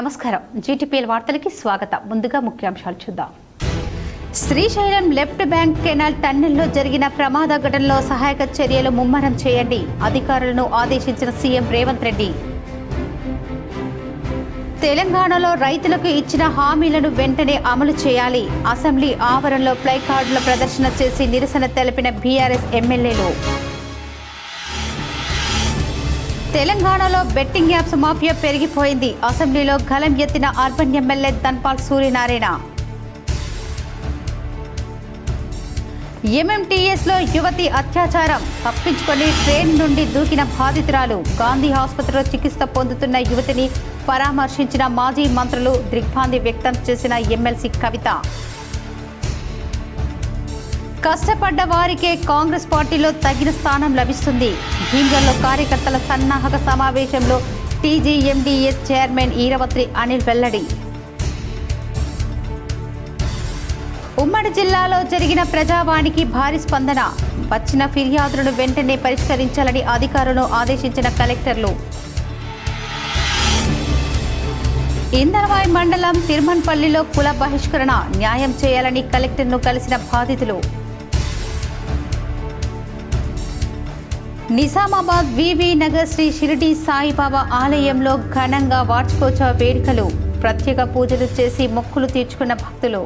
నమస్కారం జీటీపీఎల్ వార్తలకి స్వాగతం ముందుగా ముఖ్యాంశాలు చూద్దాం శ్రీశైలం లెఫ్ట్ బ్యాంక్ కెనాల్ టన్నెల్లో జరిగిన ప్రమాద ఘటనలో సహాయక చర్యలు ముమ్మరం చేయండి అధికారులను ఆదేశించిన సీఎం రేవంత్ రెడ్డి తెలంగాణలో రైతులకు ఇచ్చిన హామీలను వెంటనే అమలు చేయాలి అసెంబ్లీ ఆవరణలో ప్లైకార్డుల ప్రదర్శన చేసి నిరసన తెలిపిన బీఆర్ఎస్ ఎమ్మెల్యేలు తెలంగాణలో బెట్టింగ్ యాప్స్ మాఫియా పెరిగిపోయింది అసెంబ్లీలో గలం ఎత్తిన అర్బన్ ఎమ్మెల్యే ధన్పాల్ సూర్యనారాయణ ఎంఎంటీఎస్లో యువతి అత్యాచారం తప్పించుకొని ట్రైన్ నుండి దూకిన బాధితురాలు గాంధీ ఆసుపత్రిలో చికిత్స పొందుతున్న యువతిని పరామర్శించిన మాజీ మంత్రులు దిగ్భ్రాంతి వ్యక్తం చేసిన ఎమ్మెల్సీ కవిత కష్టపడ్డ వారికే కాంగ్రెస్ పార్టీలో తగిన స్థానం లభిస్తుంది భీమ్గల్లో కార్యకర్తల సన్నాహక సమావేశంలో టీజీఎండీఎస్ చైర్మన్ ఈరవత్రి అనిల్ వెల్లడి ఉమ్మడి జిల్లాలో జరిగిన ప్రజావాణికి భారీ స్పందన వచ్చిన ఫిర్యాదులను వెంటనే పరిష్కరించాలని అధికారులను ఆదేశించిన కలెక్టర్లు ఇందరవాయి మండలం తిరుమన్పల్లిలో కుల బహిష్కరణ న్యాయం చేయాలని కలెక్టర్ను కలిసిన బాధితులు నిజామాబాద్ వివి నగర్ శ్రీ షిరిడి సాయిబాబా ఆలయంలో ఘనంగా వార్షికోత్సవ వేడుకలు ప్రత్యేక పూజలు చేసి మొక్కులు తీర్చుకున్న భక్తులు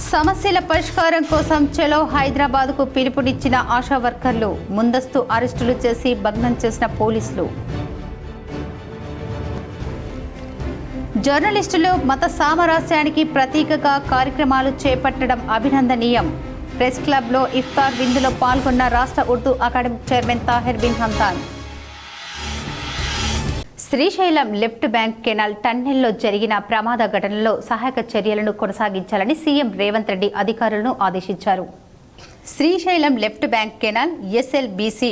సమస్యల పరిష్కారం కోసం చలో హైదరాబాద్కు పిలుపునిచ్చిన ఆశా వర్కర్లు ముందస్తు అరెస్టులు చేసి భగ్నం చేసిన పోలీసులు జర్నలిస్టులు మత సామరస్యానికి ప్రతీకగా కార్యక్రమాలు చేపట్టడం అభినందనీయం ప్రెస్ క్లబ్లో ఇఫ్తార్ విందులో పాల్గొన్న రాష్ట్ర Urdu academy chairman Tahir bin Hamdan Srisailam left bank canal టన్నెల్లో జరిగిన ప్రమాద ఘటనలో సహాయక చర్యలను కొనసాగించాలని సీఎం రేవంత్ రెడ్డి అధికారులను ఆదేశించారు Srisailam left bank canal SLBC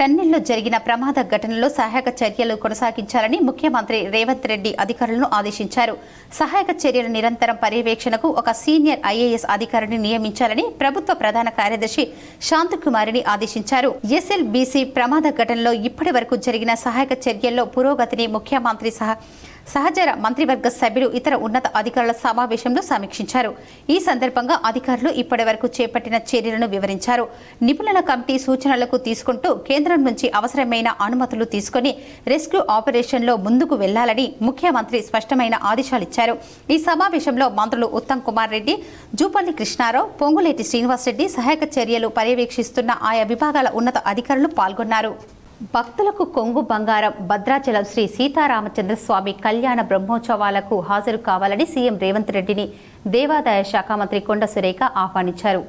టన్నెల్లో జరిగిన ప్రమాద ఘటనలో సహాయక చర్యలు కొనసాగించాలని ముఖ్యమంత్రి రేవంత్ రెడ్డి అధికారులను ఆదేశించారు సహాయక చర్యల నిరంతరం పర్యవేక్షణకు ఒక సీనియర్ ఐఏఎస్ అధికారిని నియమించాలని ప్రభుత్వ ప్రధాన కార్యదర్శి శాంతకుమారిని ఆదేశించారు ఎస్ఎల్బీసీ ప్రమాద ఘటనలో ఇప్పటి వరకు జరిగిన సహాయక చర్యల్లో పురోగతిని ముఖ్యమంత్రి సహచర మంత్రివర్గ సభ్యులు ఇతర ఉన్నత అధికారుల సమావేశంలో సమీక్షించారు ఈ సందర్భంగా అధికారులు ఇప్పటి వరకు చేపట్టిన చర్యలను వివరించారు నిపుణుల కమిటీ సూచనలకు తీసుకుంటూ కేంద్రం నుంచి అవసరమైన అనుమతులు తీసుకుని రెస్క్యూ ఆపరేషన్లో ముందుకు వెళ్లాలని ముఖ్యమంత్రి స్పష్టమైన ఆదేశాలిచ్చారు ఈ సమావేశంలో మంత్రులు ఉత్తమ్ కుమార్ రెడ్డి జూపల్లి కృష్ణారావు పొంగులేటి శ్రీనివాసరెడ్డి సహాయక చర్యలు పర్యవేక్షిస్తున్న ఆయా విభాగాల ఉన్నత అధికారులు పాల్గొన్నారు భక్తులకు కొంగు బంగారం భద్రాచలం శ్రీ సీతారామచంద్ర స్వామి కళ్యాణ బ్రహ్మోత్సవాలకు హాజరు కావాలని సీఎం రేవంత్ రెడ్డిని దేవాదాయ శాఖ మంత్రి కొండ సురేఖ ఆహ్వానించారు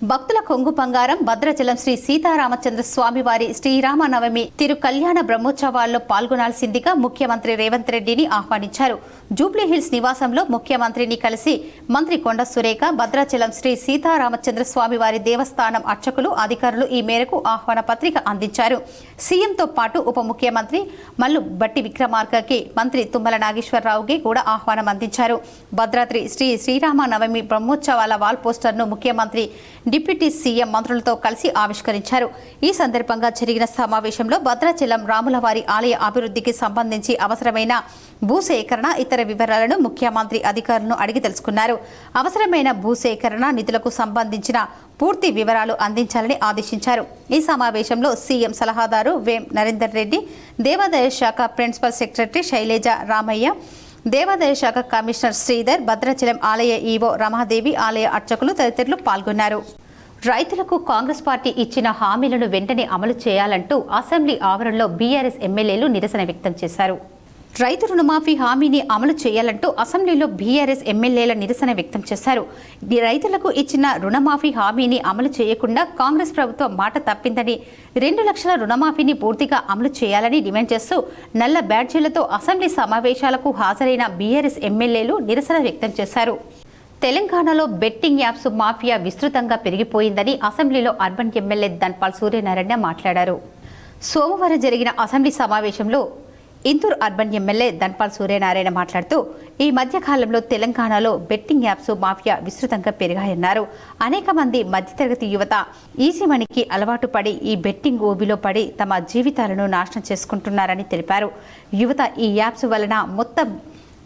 భక్తుల కొంగు బంగారం భద్రాచలం శ్రీ సీతారామచంద్ర స్వామి వారి శ్రీరామనవమి తిరు కళ్యాణ బ్రహ్మోత్సవాల్లో పాల్గొనాల్సిందిగా ముఖ్యమంత్రి రేవంత్ రెడ్డిని ఆహ్వానించారు జూబ్లీహిల్స్ నివాసంలో ముఖ్యమంత్రిని కలిసి మంత్రి కొండ సురేఖ భద్రాచలం శ్రీ సీతారామచంద్ర స్వామి వారి దేవస్థానం అర్చకులు అధికారులు ఈ మేరకు ఆహ్వాన పత్రిక అందించారు సీఎంతో పాటు ఉప ముఖ్యమంత్రి మల్లు బట్టి విక్రమార్కకి మంత్రి తుమ్మల నాగేశ్వరరావుకి కూడా ఆహ్వానం అందించారు భద్రాద్రి శ్రీ శ్రీరామనవమి బ్రహ్మోత్సవాల వాల్ పోస్టర్ను ముఖ్యమంత్రి డిప్యూటీ సీఎం మంత్రులతో కలిసి ఆవిష్కరించారు ఈ సందర్భంగా జరిగిన సమావేశంలో భద్రాచలం రాములవారి ఆలయ అభివృద్ధికి సంబంధించి అవసరమైన భూసేకరణ ఇతర వివరాలను ముఖ్యమంత్రి అధికారులను అడిగి తెలుసుకున్నారు అవసరమైన భూసేకరణ నిధులకు సంబంధించిన పూర్తి వివరాలు అందించాలని ఆదేశించారు ఈ సమావేశంలో సీఎం సలహాదారు వేం నరేందర్ రెడ్డి దేవాదాయ శాఖ ప్రిన్సిపల్ సెక్రటరీ శైలేజ రామయ్య దేవాదాయ శాఖ కమిషనర్ శ్రీధర్ భద్రాచలం ఆలయ ఈవో రమాదేవి ఆలయ అర్చకులు తదితరులు పాల్గొన్నారు రైతులకు కాంగ్రెస్ పార్టీ ఇచ్చిన హామీలను వెంటనే అమలు చేయాలంటూ అసెంబ్లీ ఆవరణలో బీఆర్ఎస్ ఎమ్మెల్యేలు నిరసన వ్యక్తం చేశారు రైతు రుణమాఫీ హామీని అమలు చేయాలంటూ అసెంబ్లీలో బీఆర్ఎస్ ఎమ్మెల్యేల నిరసన వ్యక్తం చేశారు రైతులకు ఇచ్చిన రుణమాఫీ హామీని అమలు చేయకుండా కాంగ్రెస్ ప్రభుత్వం మాట తప్పిందని 2 లక్షల రుణమాఫీని పూర్తిగా అమలు చేయాలని డిమాండ్ చేస్తూ నల్ల బ్యాడ్జీలతో అసెంబ్లీ సమావేశాలకు హాజరైన బీఆర్ఎస్ ఎమ్మెల్యేలు నిరసన వ్యక్తం చేశారు తెలంగాణలో బెట్టింగ్ యాప్స్ మాఫియా విస్తృతంగా పెరిగిపోయిందని అసెంబ్లీలో అర్బన్ ఎమ్మెల్యే ధన్పాల్ సూర్యనారాయణ మాట్లాడారు సోమవారం జరిగిన అసెంబ్లీ సమావేశంలో ఇందూరు అర్బన్ ఎమ్మెల్యే ధన్పాల్ సూర్యనారాయణ మాట్లాడుతూ ఈ మధ్య కాలంలో తెలంగాణలో బెట్టింగ్ యాప్స్ మాఫియా విస్తృతంగా పెరిగాయన్నారు. అనేక మంది మధ్యతరగతి యువత ఈజీ మనీకి అలవాటు పడి ఈ బెట్టింగ్ ఊబిలో పడి తమ జీవితాలను నాశనం చేసుకుంటున్నారని తెలిపారు. యువత ఈ యాప్స్ వలన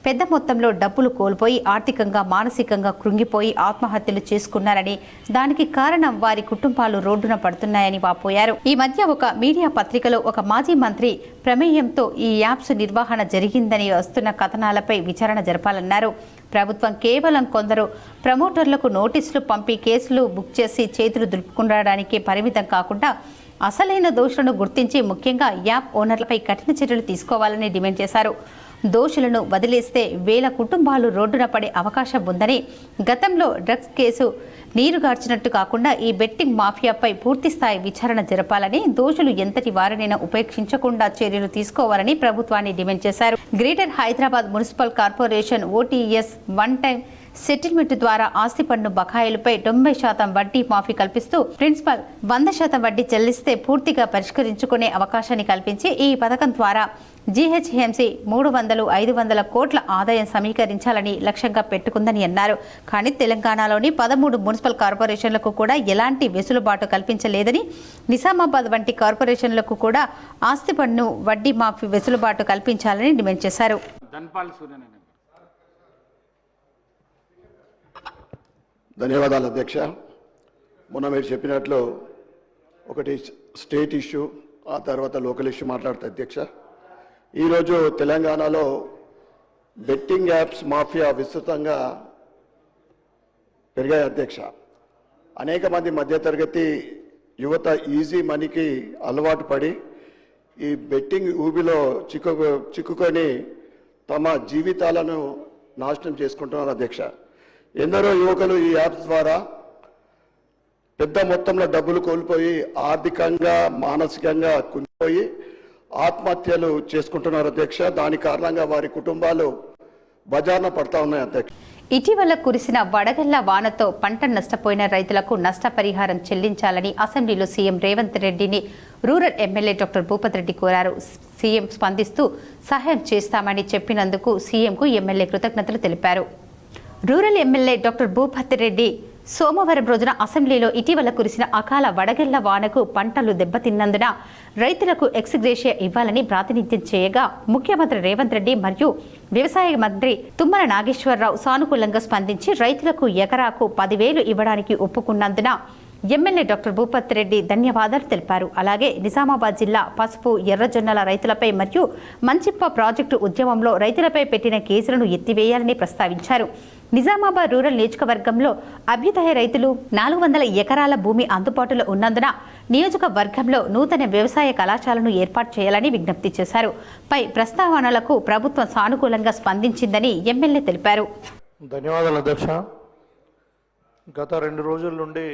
పెద్ద మొత్తంలో డబ్బులు కోల్పోయి ఆర్థికంగా మానసికంగా కృంగిపోయి ఆత్మహత్యలు చేసుకున్నారని, దానికి కారణం వారి కుటుంబాలు రోడ్డున పడుతున్నాయని వాపోయారు. ఈ మధ్య ఒక మీడియా పత్రికలో ఒక మాజీ మంత్రి ప్రమేయంతో ఈ యాప్స్ నిర్వహణ జరిగిందని వస్తున్న కథనాలపై విచారణ జరపాలన్నారు. ప్రభుత్వం కేవలం కొందరు ప్రమోటర్లకు నోటీసులు పంపి కేసులు బుక్ చేసి చేతులు దులుపుకునడానికి పరిమితం కాకుండా అసలైన దోషులను గుర్తించి ముఖ్యంగా యాప్ ఓనర్లపై కఠిన చర్యలు తీసుకోవాలని డిమాండ్ చేశారు. దోషులను వదిలేస్తే వేల కుటుంబాలు రోడ్డున పడే అవకాశం ఉందని, గతంలో డ్రగ్స్ కేసు నీరుగార్చినట్టు కాకుండా ఈ బెట్టింగ్ మాఫియాపై పూర్తిస్థాయి విచారణ జరపాలని, దోషులు ఎంతటి వారినైనా ఉపేక్షించకుండా చర్యలు తీసుకోవాలని ప్రభుత్వాన్ని డిమాండ్ చేశారు. Greater Hyderabad municipal corporation OTS one time settlement ద్వారా ఆస్తి పన్ను బకాయిలపై 90% వడ్డీ మాఫీ కల్పిస్తూ ప్రిన్సిపల్ 100% వడ్డీ చెల్లిస్తే పూర్తిగా పరిష్కరించుకునే అవకాశాన్ని కల్పించి ఈ పథకం ద్వారా జీహెచ్ఎంసీ 300-500 కోట్ల ఆదాయం సమీకరించాలని లక్ష్యంగా పెట్టుకుందని అన్నారు. కానీ తెలంగాణలోని 13 మున్సిపల్ కార్పొరేషన్లకు కూడా ఎలాంటి వెసులుబాటు కల్పించలేదని, నిజామాబాద్ వంటి కార్పొరేషన్లకు కూడా ఆస్తి పన్ను వడ్డీ మాఫీ వెసులుబాటు కల్పించాలని డిమాండ్ చేశారు. ధన్యవాదాలు అధ్యక్ష. మొన్న మీరు చెప్పినట్లు ఒకటి స్టేట్ ఇష్యూ, ఆ తర్వాత లోకల్ ఇష్యూ మాట్లాడతా అధ్యక్ష. ఈరోజు తెలంగాణలో బెట్టింగ్ యాప్స్ మాఫియా విస్తృతంగా పెరిగాయి అధ్యక్ష. అనేక మంది మధ్యతరగతి యువత ఈజీ మనీకి అలవాటు పడి ఈ బెట్టింగ్ ఊబిలో చిక్కుకొని తమ జీవితాలను నాశనం చేసుకుంటున్నారు అధ్యక్ష. ఎందరో యువకులు ఈ యాప్స్ ద్వారా పెద్ద మొత్తంలో డబ్బులు కోల్పోయి ఆర్థికంగా మానసికంగా కుంగిపోయి ఆత్మహత్యలు చేసుకుంటున్నారు అధ్యక్ష. దాని కారణంగా వారి కుటుంబాలు బజార్న పడతా ఉన్నాయి అధ్యక్ష. ఇటీవల కురిసిన వడగళ్ల వానతో పంట నష్టపోయిన రైతులకు నష్టపరిహారం చెల్లించాలని అసెంబ్లీలో సీఎం రేవంత్ రెడ్డిని rural MLA doctor Bhupath Reddy కోరారు. సీఎం స్పందిస్తూ సహాయం చేస్తామని చెప్పినందుకు సీఎంకు ఎమ్మెల్యే కృతజ్ఞతలు తెలిపారు. Rural MLA doctor Bhupath Reddy సోమవారం రోజున అసెంబ్లీలో ఇటీవల కురిసిన అకాల వడగళ్ల వానకు పంటలు దెబ్బతిన్నందున రైతులకు ఎక్స్గ్రేషియా ఇవ్వాలని ప్రాతినిధ్యం చేయగా ముఖ్యమంత్రి రేవంత్ రెడ్డి మరియు వ్యవసాయ మంత్రి తుమ్మల నాగేశ్వరరావు సానుకూలంగా స్పందించి రైతులకు ఎకరాకు 10,000 ఇవ్వడానికి ఒప్పుకున్నందున ఎమ్మెల్యే డాక్టర్ భూపత్ రెడ్డి ధన్యవాదాలు తెలిపారు. అలాగే నిజామాబాద్ జిల్లా పసుపు ఎర్రజొన్నల రైతులపై మరియు మంచిప్ప ప్రాజెక్టు ఉద్యమంలో రైతులపై పెట్టిన కేసులను ఎత్తివేయాలని ప్రస్తావించారు. నిజామాబాద్ రూరల్ నియోజకవర్గంలో అభ్యుదయ రైతులు 400 ఎకరాల భూమి అందుబాటులో ఉన్నందున నియోజకవర్గంలో నూతన వ్యవసాయ కళాశాలను ఏర్పాటు చేయాలని విజ్ఞప్తి చేశారు. పై ప్రస్తావనలకు ప్రభుత్వం సానుకూలంగా స్పందించిందని ఎమ్మెల్యే తెలిపారు. ధన్యవాదాలు అధ్యక్ష. గత 2 రోజుల నుండి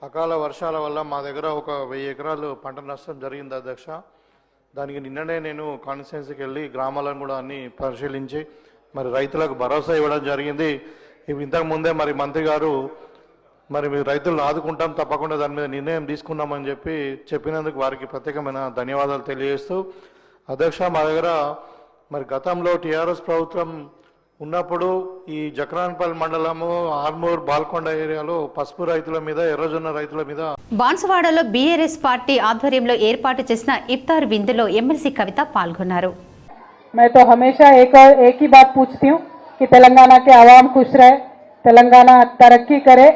అకాల వర్షాల వల్ల మా దగ్గర ఒక 1000 ఎకరాలు పంట నష్టం జరిగింది అధ్యక్ష. దానికి నిన్ననే నేను కాన్స్టిట్యున్సీకి వెళ్ళి గ్రామాలను కూడా అన్ని పరిశీలించి మరి రైతులకు భరోసా ఇవ్వడం జరిగింది. ఇంతకు ముందే మరి మంత్రి గారు మరి మీరు రైతులను ఆదుకుంటాం, తప్పకుండా దాని మీద నిర్ణయం తీసుకున్నామని చెప్పినందుకు వారికి ప్రత్యేకమైన ధన్యవాదాలు తెలియజేస్తూ అధ్యక్ష, మా దగ్గర మరి గతంలో టీఆర్ఎస్ ప్రభుత్వం ఉన్నప్పుడు ఈ జక్రాన్పల్లి మండలము ఆర్మూర్ బాల్కొండ ఏరియాలో పసుపు రైతుల మీద ఎర్రజొన్న రైతుల మీద బాన్సువాడలో బీఆర్ఎస్ పార్టీ ఆధ్వర్యంలో ఏర్పాటు చేసిన ఇఫ్తార్ విందులో ఎమ్మెల్సీ కవిత పాల్గొన్నారు. मैं तो हमेशा एक ही बात पूछती हूँ कि तेलंगाना के आवाम खुश रहे, तेलंगाना तरक्की करे,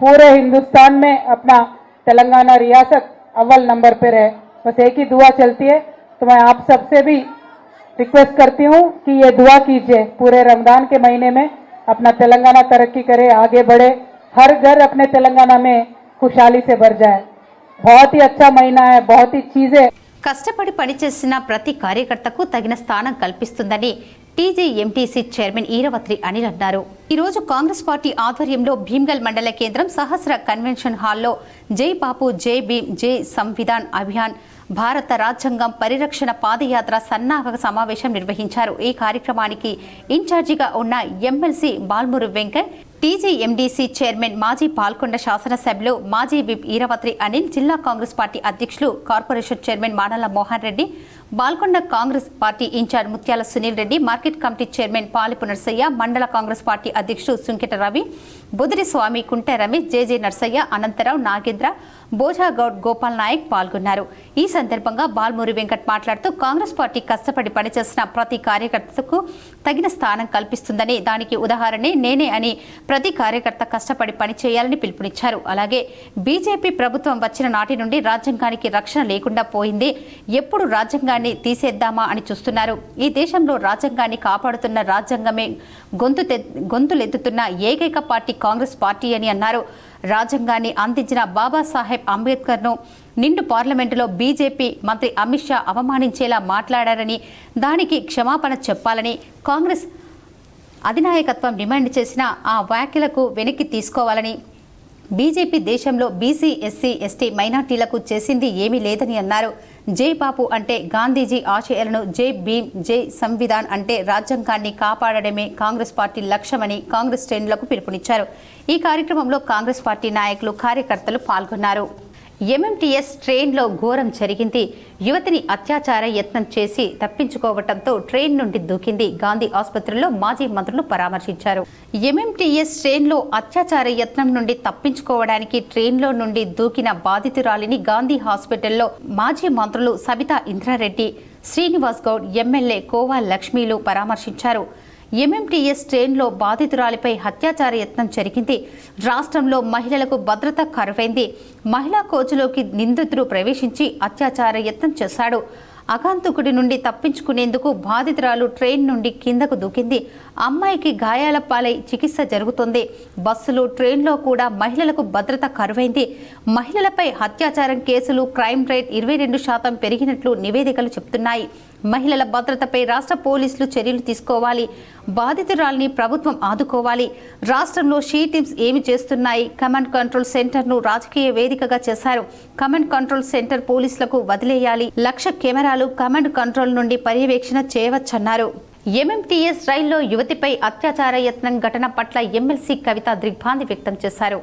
पूरे हिंदुस्तान में अपना तेलंगाना रियासत अव्वल नंबर पे रहे. बस एक ही दुआ चलती है. तो मैं आप सबसे भी रिक्वेस्ट करती हूँ कि ये दुआ कीजिए पूरे रमजान के महीने में अपना तेलंगाना तरक्की करे, आगे बढ़े, हर घर अपने तेलंगाना में खुशहाली से भर जाए. बहुत ही अच्छा महीना है, बहुत ही चीजें కష్టపడి పనిచేసిన ప్రతి కార్యకర్తకు తగిన స్థానం కల్పిస్తుందని టీజీఎంటీసీ చైర్మన్ ఈరవత్రి అనిల్ అన్నారు. ఈ రోజు కాంగ్రెస్ పార్టీ ఆధ్వర్యంలో భీమ్గల్ మండల కేంద్రం సహస్ర కన్వెన్షన్ హాల్లో జై బాపు జై భీమ్ జై సంవిధాన్ అభియాన్ భారత రాజ్యాంగం పరిరక్షణ పాదయాత్ర సన్నాహక సమావేశం నిర్వహించారు. ఈ కార్యక్రమానికి ఇన్ఛార్జిగా ఉన్న MLC Balmuru Venkat, TGMDC chairman మాజీ పాల్కొండ శాసనసభ్యులు మాజీ విప్ ఈరవత్రి అనిల్, జిల్లా కాంగ్రెస్ పార్టీ అధ్యక్షులు corporation chairman Manala Mohan Reddy, Balkonda Congress party incharge Mutyala Sunil Reddy, market committee chairman Palipu Narsaiah, మండల కాంగ్రెస్ పార్టీ అధ్యక్షుడు సుంకెట రవి, బుదిరి స్వామి, కుంట రమేష్, జేజే నర్సయ్య, అనంతరావు, నాగేంద్ర, బోజాగౌడ్, గోపాల్ నాయక్ పాల్గొన్నారు. ఈ సందర్భంగా బాల్మూరి వెంకట్ మాట్లాడుతూ కాంగ్రెస్ పార్టీ కష్టపడి పనిచేసిన ప్రతి కార్యకర్తకు తగిన స్థానం కల్పిస్తుందని, దానికి ఉదాహరణే నేనే అని ప్రతి కార్యకర్త కష్టపడి పనిచేయాలని పిలుపునిచ్చారు. అలాగే బీజేపీ ప్రభుత్వం వచ్చిన నాటి నుండి రాజ్యాంగానికి రక్షణ లేకుండా పోయింది. ఎప్పుడు రాజ్యాంగాన్ని తీసేద్దామా అని చూస్తున్నారు. ఈ దేశంలో రాజ్యాంగాన్ని కాపాడుతున్న, రాజ్యాంగమే గొంతులెత్తుతున్న ఏకైక పార్టీ కాంగ్రెస్ పార్టీ అని అన్నారు. రాజ్యాంగాన్ని అందించిన బాబాసాహెబ్ అంబేద్కర్ను నిండు పార్లమెంటులో బీజేపీ మంత్రి అమిత్ షా అవమానించేలా మాట్లాడారని, దానికి క్షమాపణ చెప్పాలని కాంగ్రెస్ అధినాయకత్వం డిమాండ్ చేసిన ఆ వ్యాఖ్యలకు వెనక్కి తీసుకోవాలని, బీజేపీ దేశంలో బీసీ, ఎస్సీ, ఎస్టీ, మైనార్టీలకు చేసింది ఏమీ లేదని అన్నారు. జై బాపు అంటే గాంధీజీ ఆశయాలను, జై భీమ్, జై సంవిధాన్ అంటే రాజ్యాంగాన్ని కాపాడడమే కాంగ్రెస్ పార్టీ లక్ష్యమని కాంగ్రెస్ శ్రేణులకు పిలుపునిచ్చారు. ఈ కార్యక్రమంలో కాంగ్రెస్ పార్టీ నాయకులు, కార్యకర్తలు పాల్గొన్నారు. ఎంఎంటీఎస్ ట్రైన్లో ఘోరం జరిగింది. యువతిని అత్యాచార యత్నం చేసి తప్పించుకోవడంతో ట్రైన్ నుండి దూకింది. గాంధీ ఆసుపత్రిలో మాజీ మంత్రులు పరామర్శించారు. ఎంఎంటీఎస్ ట్రైన్లో అత్యాచార యత్నం నుండి తప్పించుకోవడానికి ట్రైన్లో నుండి దూకిన బాధితురాలిని గాంధీ హాస్పిటల్లో మాజీ మంత్రులు సబితా ఇంద్రారెడ్డి, శ్రీనివాస్ గౌడ్, ఎమ్మెల్యే కోవా లక్ష్మీలు పరామర్శించారు. ఎంఎంటీఎస్ ట్రైన్లో బాధితురాలిపై అత్యాచార యత్నం జరిగింది. రాష్ట్రంలో మహిళలకు భద్రత కరువైంది. మహిళా కోచ్లోకి నిందితుడు ప్రవేశించి అత్యాచార యత్నం చేశాడు. అగాంతకుడి నుండి తప్పించుకునేందుకు బాధితురాలు ట్రైన్ నుండి కిందకు దూకింది. అమ్మాయికి గాయాల పాలై చికిత్స జరుగుతుంది. బస్సులు, ట్రైన్లో కూడా మహిళలకు భద్రత కరువైంది. మహిళలపై అత్యాచారం కేసులు క్రైమ్ రేట్ 22% పెరిగినట్లు నివేదికలు చెబుతున్నాయి. మహిళల భద్రతపై రాష్ట్ర పోలీసులు చర్యలు తీసుకోవాలి. బాధితురాల్ని ప్రభుత్వం ఆదుకోవాలి. రాష్ట్రంలో షీ టీమ్స్ ఏమి చేస్తున్నాయి? కమాండ్ కంట్రోల్ సెంటర్ను రాజకీయ వేదికగా చేశారు. కమాండ్ కంట్రోల్ సెంటర్ పోలీసులకు వదిలేయాలి. 1,00,000 కెమెరాలు కమాండ్ కంట్రోల్ నుండి పర్యవేక్షణ చేయవచ్చన్నారు. ఎంఎంటీఎస్ రైల్లో యువతిపై అత్యాచార యత్నం ఘటన పట్ల ఎమ్మెల్సీ కవిత దిగ్భ్రాంతి వ్యక్తం చేశారు.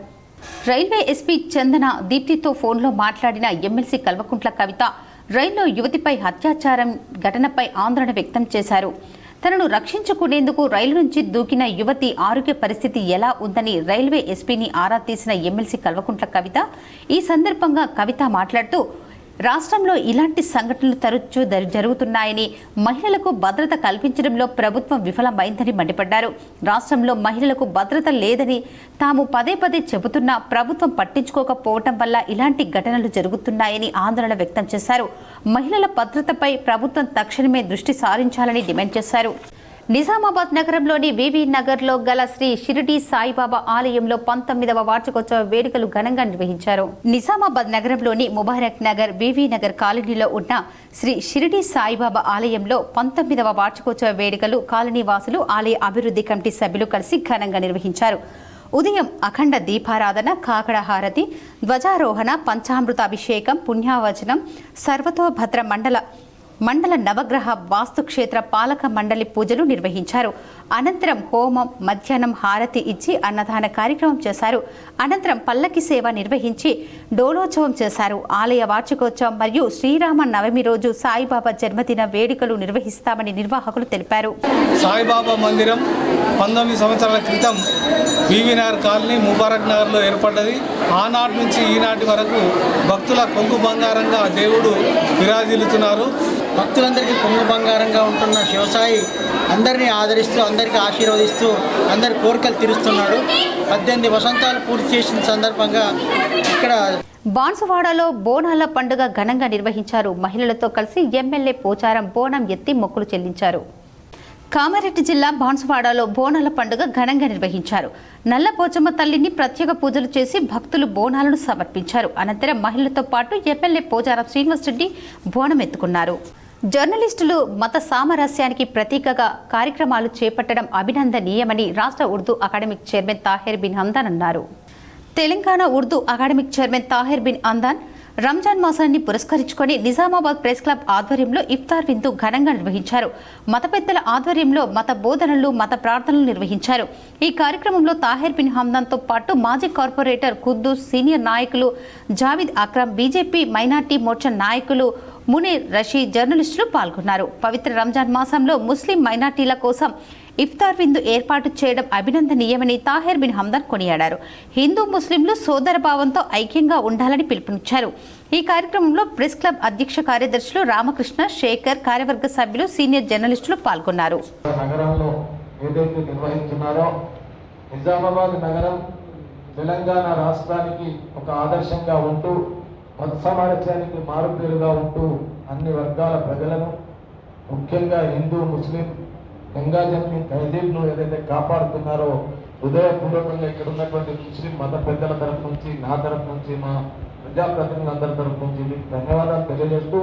రైల్వే ఎస్పీ చందన దీప్తితో ఫోన్లో మాట్లాడిన ఎమ్మెల్సీ కల్వకుంట్ల కవిత రైల్లో యువతిపై అత్యాచారం ఘటనపై ఆందోళన వ్యక్తం చేశారు. తనను రక్షించుకునేందుకు రైలు నుంచి దూకిన యువతి ఆరోగ్య పరిస్థితి ఎలా ఉందని రైల్వే ఎస్పీని ఆరా తీసిన ఎమ్మెల్సీ కల్వకుంట్ల కవిత ఈ సందర్భంగా కవిత మాట్లాడుతూ, రాష్ట్రంలో ఇలాంటి సంఘటనలు తరచూ జరుగుతున్నాయని, మహిళలకు భద్రత కల్పించడంలో ప్రభుత్వం విఫలమైందని మండిపడ్డారు. రాష్ట్రంలో మహిళలకు భద్రత లేదని తాము పదే పదే చెబుతున్నా ప్రభుత్వం పట్టించుకోకపోవటం వల్ల ఇలాంటి ఘటనలు జరుగుతున్నాయని ఆందోళన వ్యక్తం చేశారు. మహిళల భద్రతపై ప్రభుత్వం తక్షణమే దృష్టి సారించాలని డిమాండ్ చేశారు. నిజామాబాద్ నగరంలోని వివి నగర్లో గల శ్రీ షిరిడి సాయిబాబా ఆలయంలో 19వ వార్షికోత్సవ వేడుకలు ఘనంగా నిర్వహించారు. నిజామాబాద్ నగరంలోని ముబారక్ నగర్, వివి నగర్ కాలనీలో ఉన్న శ్రీ షిరిడి సాయిబాబా ఆలయంలో 19వ వార్షికోత్సవ వేడుకలు కాలనీ వాసులు, ఆలయ అభివృద్ధి కమిటీ సభ్యులు కలిసి ఘనంగా నిర్వహించారు. ఉదయం అఖండ దీపారాధన, కాకడ హారతి, ధ్వజారోహణ, పంచామృతాభిషేకం, పుణ్యావచనం, సర్వతోభద్ర మండల నవగ్రహ వాస్తుక్షేత్ర పాలక మండలి పూజలు నిర్వహించారు. అనంతరం హోమం, మధ్యాహ్నం హారతి ఇచ్చి అన్నదాన కార్యక్రమం చేశారు. అనంతరం పల్లకి సేవ నిర్వహించి డోలోత్సవం చేశారు. ఆలయ వార్షికోత్సవం మరియు శ్రీరామ నవమి రోజు సాయిబాబా జన్మదిన వేడుకలు నిర్వహిస్తామని నిర్వాహకులు తెలిపారు. సాయిబాబా మందిరం 19 సంవత్సరాల క్రితం వివి నగర్ కాలనీ ముబారక్ నగర్లో ఏర్పడ్డది. ఆనాటి నుంచి ఈనాటి వరకు భక్తుల కొంగు బంగారంగా దేవుడు విరాజిల్లుతున్నారు. భక్తులందరికీ కొంగు బంగారంగా ఉంటున్న శివసాయి అందరినీ ఆదరిస్తూ, అందరికీ ఆశీర్వదిస్తూ, అందరి కోరికలు తీరుస్తున్నాడు. 18 వసంతాలు పూర్తి చేసిన సందర్భంగా ఇక్కడ బాన్సువాడలో బోనాల పండుగ ఘనంగా నిర్వహించారు. మహిళలతో కలిసి ఎమ్మెల్యే పోచారం బోనం ఎత్తి మొక్కులు చెల్లించారు. కామారెడ్డి జిల్లా బాన్సువాడలో బోనాల పండుగ ఘనంగా నిర్వహించారు. నల్లపోచమ్మ తల్లిని ప్రత్యేక పూజలు చేసి భక్తులు బోనాలను సమర్పించారు. అనంతరం మహిళలతో పాటు ఎమ్మెల్యే పోచారం శ్రీనివాస్ రెడ్డి బోనం ఎత్తుకున్నారు. జర్నలిస్టులు మత సామరస్యానికి ప్రతీకగా కార్యక్రమాలు చేపట్టడం అభినందనీయమని రాష్ట్ర ఉర్దూ అకాడమిక్ చైర్మన్ తాహిర్ బిన్ హందాన్ అన్నారు. తెలంగాణ ఉర్దూ అకాడమిక్ చైర్మన్ తాహిర్ బిన్ హందాన్ రంజాన్ మాసాన్ని పురస్కరించుకొని నిజామాబాద్ ప్రెస్ క్లబ్ ఆధ్వర్యంలో ఇఫ్తార్ విందు ఘనంగా నిర్వహించారు. మత పెద్దల ఆధ్వర్యంలో మత బోధనలు, మత ప్రార్థనలు నిర్వహించారు. ఈ కార్యక్రమంలో తాహిర్ బిన్ హందాన్తో పాటు మాజీ కార్పొరేటర్ ఖుద్దూస్, సీనియర్ నాయకులు జావిద్ అక్రమ్, బీజేపీ మైనార్టీ మోర్చా నాయకులు మునీర్ రషీద్ జర్నలిస్టులు పాల్గొన్నారు. పవిత్ర రంజాన్ మాసంలో ముస్లిం మైనార్టీల కోసం ఇఫ్తార్ విందు ఏర్పాటు చేయడం అభినందనీయమని తాహెర్ బిన్ హమ్దాన్ కొనియాడారు. హిందూ ముస్లింలు సోదరభావంతో ఐక్యంగా ఉండాలని పిలుపునిచ్చారు. ఈ కార్యక్రమంలో ప్రెస్ క్లబ్ అధ్యక్ష కార్యదర్శులు రామకృష్ణ, శేఖర్, కార్యవర్గ సభ్యులు, సీనియర్ జర్నలిస్టులు పాల్గొన్నారు. నగరంలో ఏదైతే నిర్వహిస్తున్నారో నిజామాబాద్ నగరం తెలంగాణ రాష్ట్రానికి ఒక ఆదర్శంగా ఉంటూ మత సామరస్యానికి మారుపేరుగా ఉంటూ అన్ని వర్గాల ప్రజలను ముఖ్యంగా హిందూ ముస్లిం గంగాజల్ని తహజీబ్ను ఏదైతే కాపాడుతున్నారో హృదయపూర్వకంగా ఇక్కడ ఉన్నటువంటి ముస్లిం మత పెద్దల తరఫు నుంచి, నా తరఫు నుంచి, మా ప్రజాప్రతినిధులందరి తరఫు నుంచి మీకు ధన్యవాదాలు తెలియజేస్తూ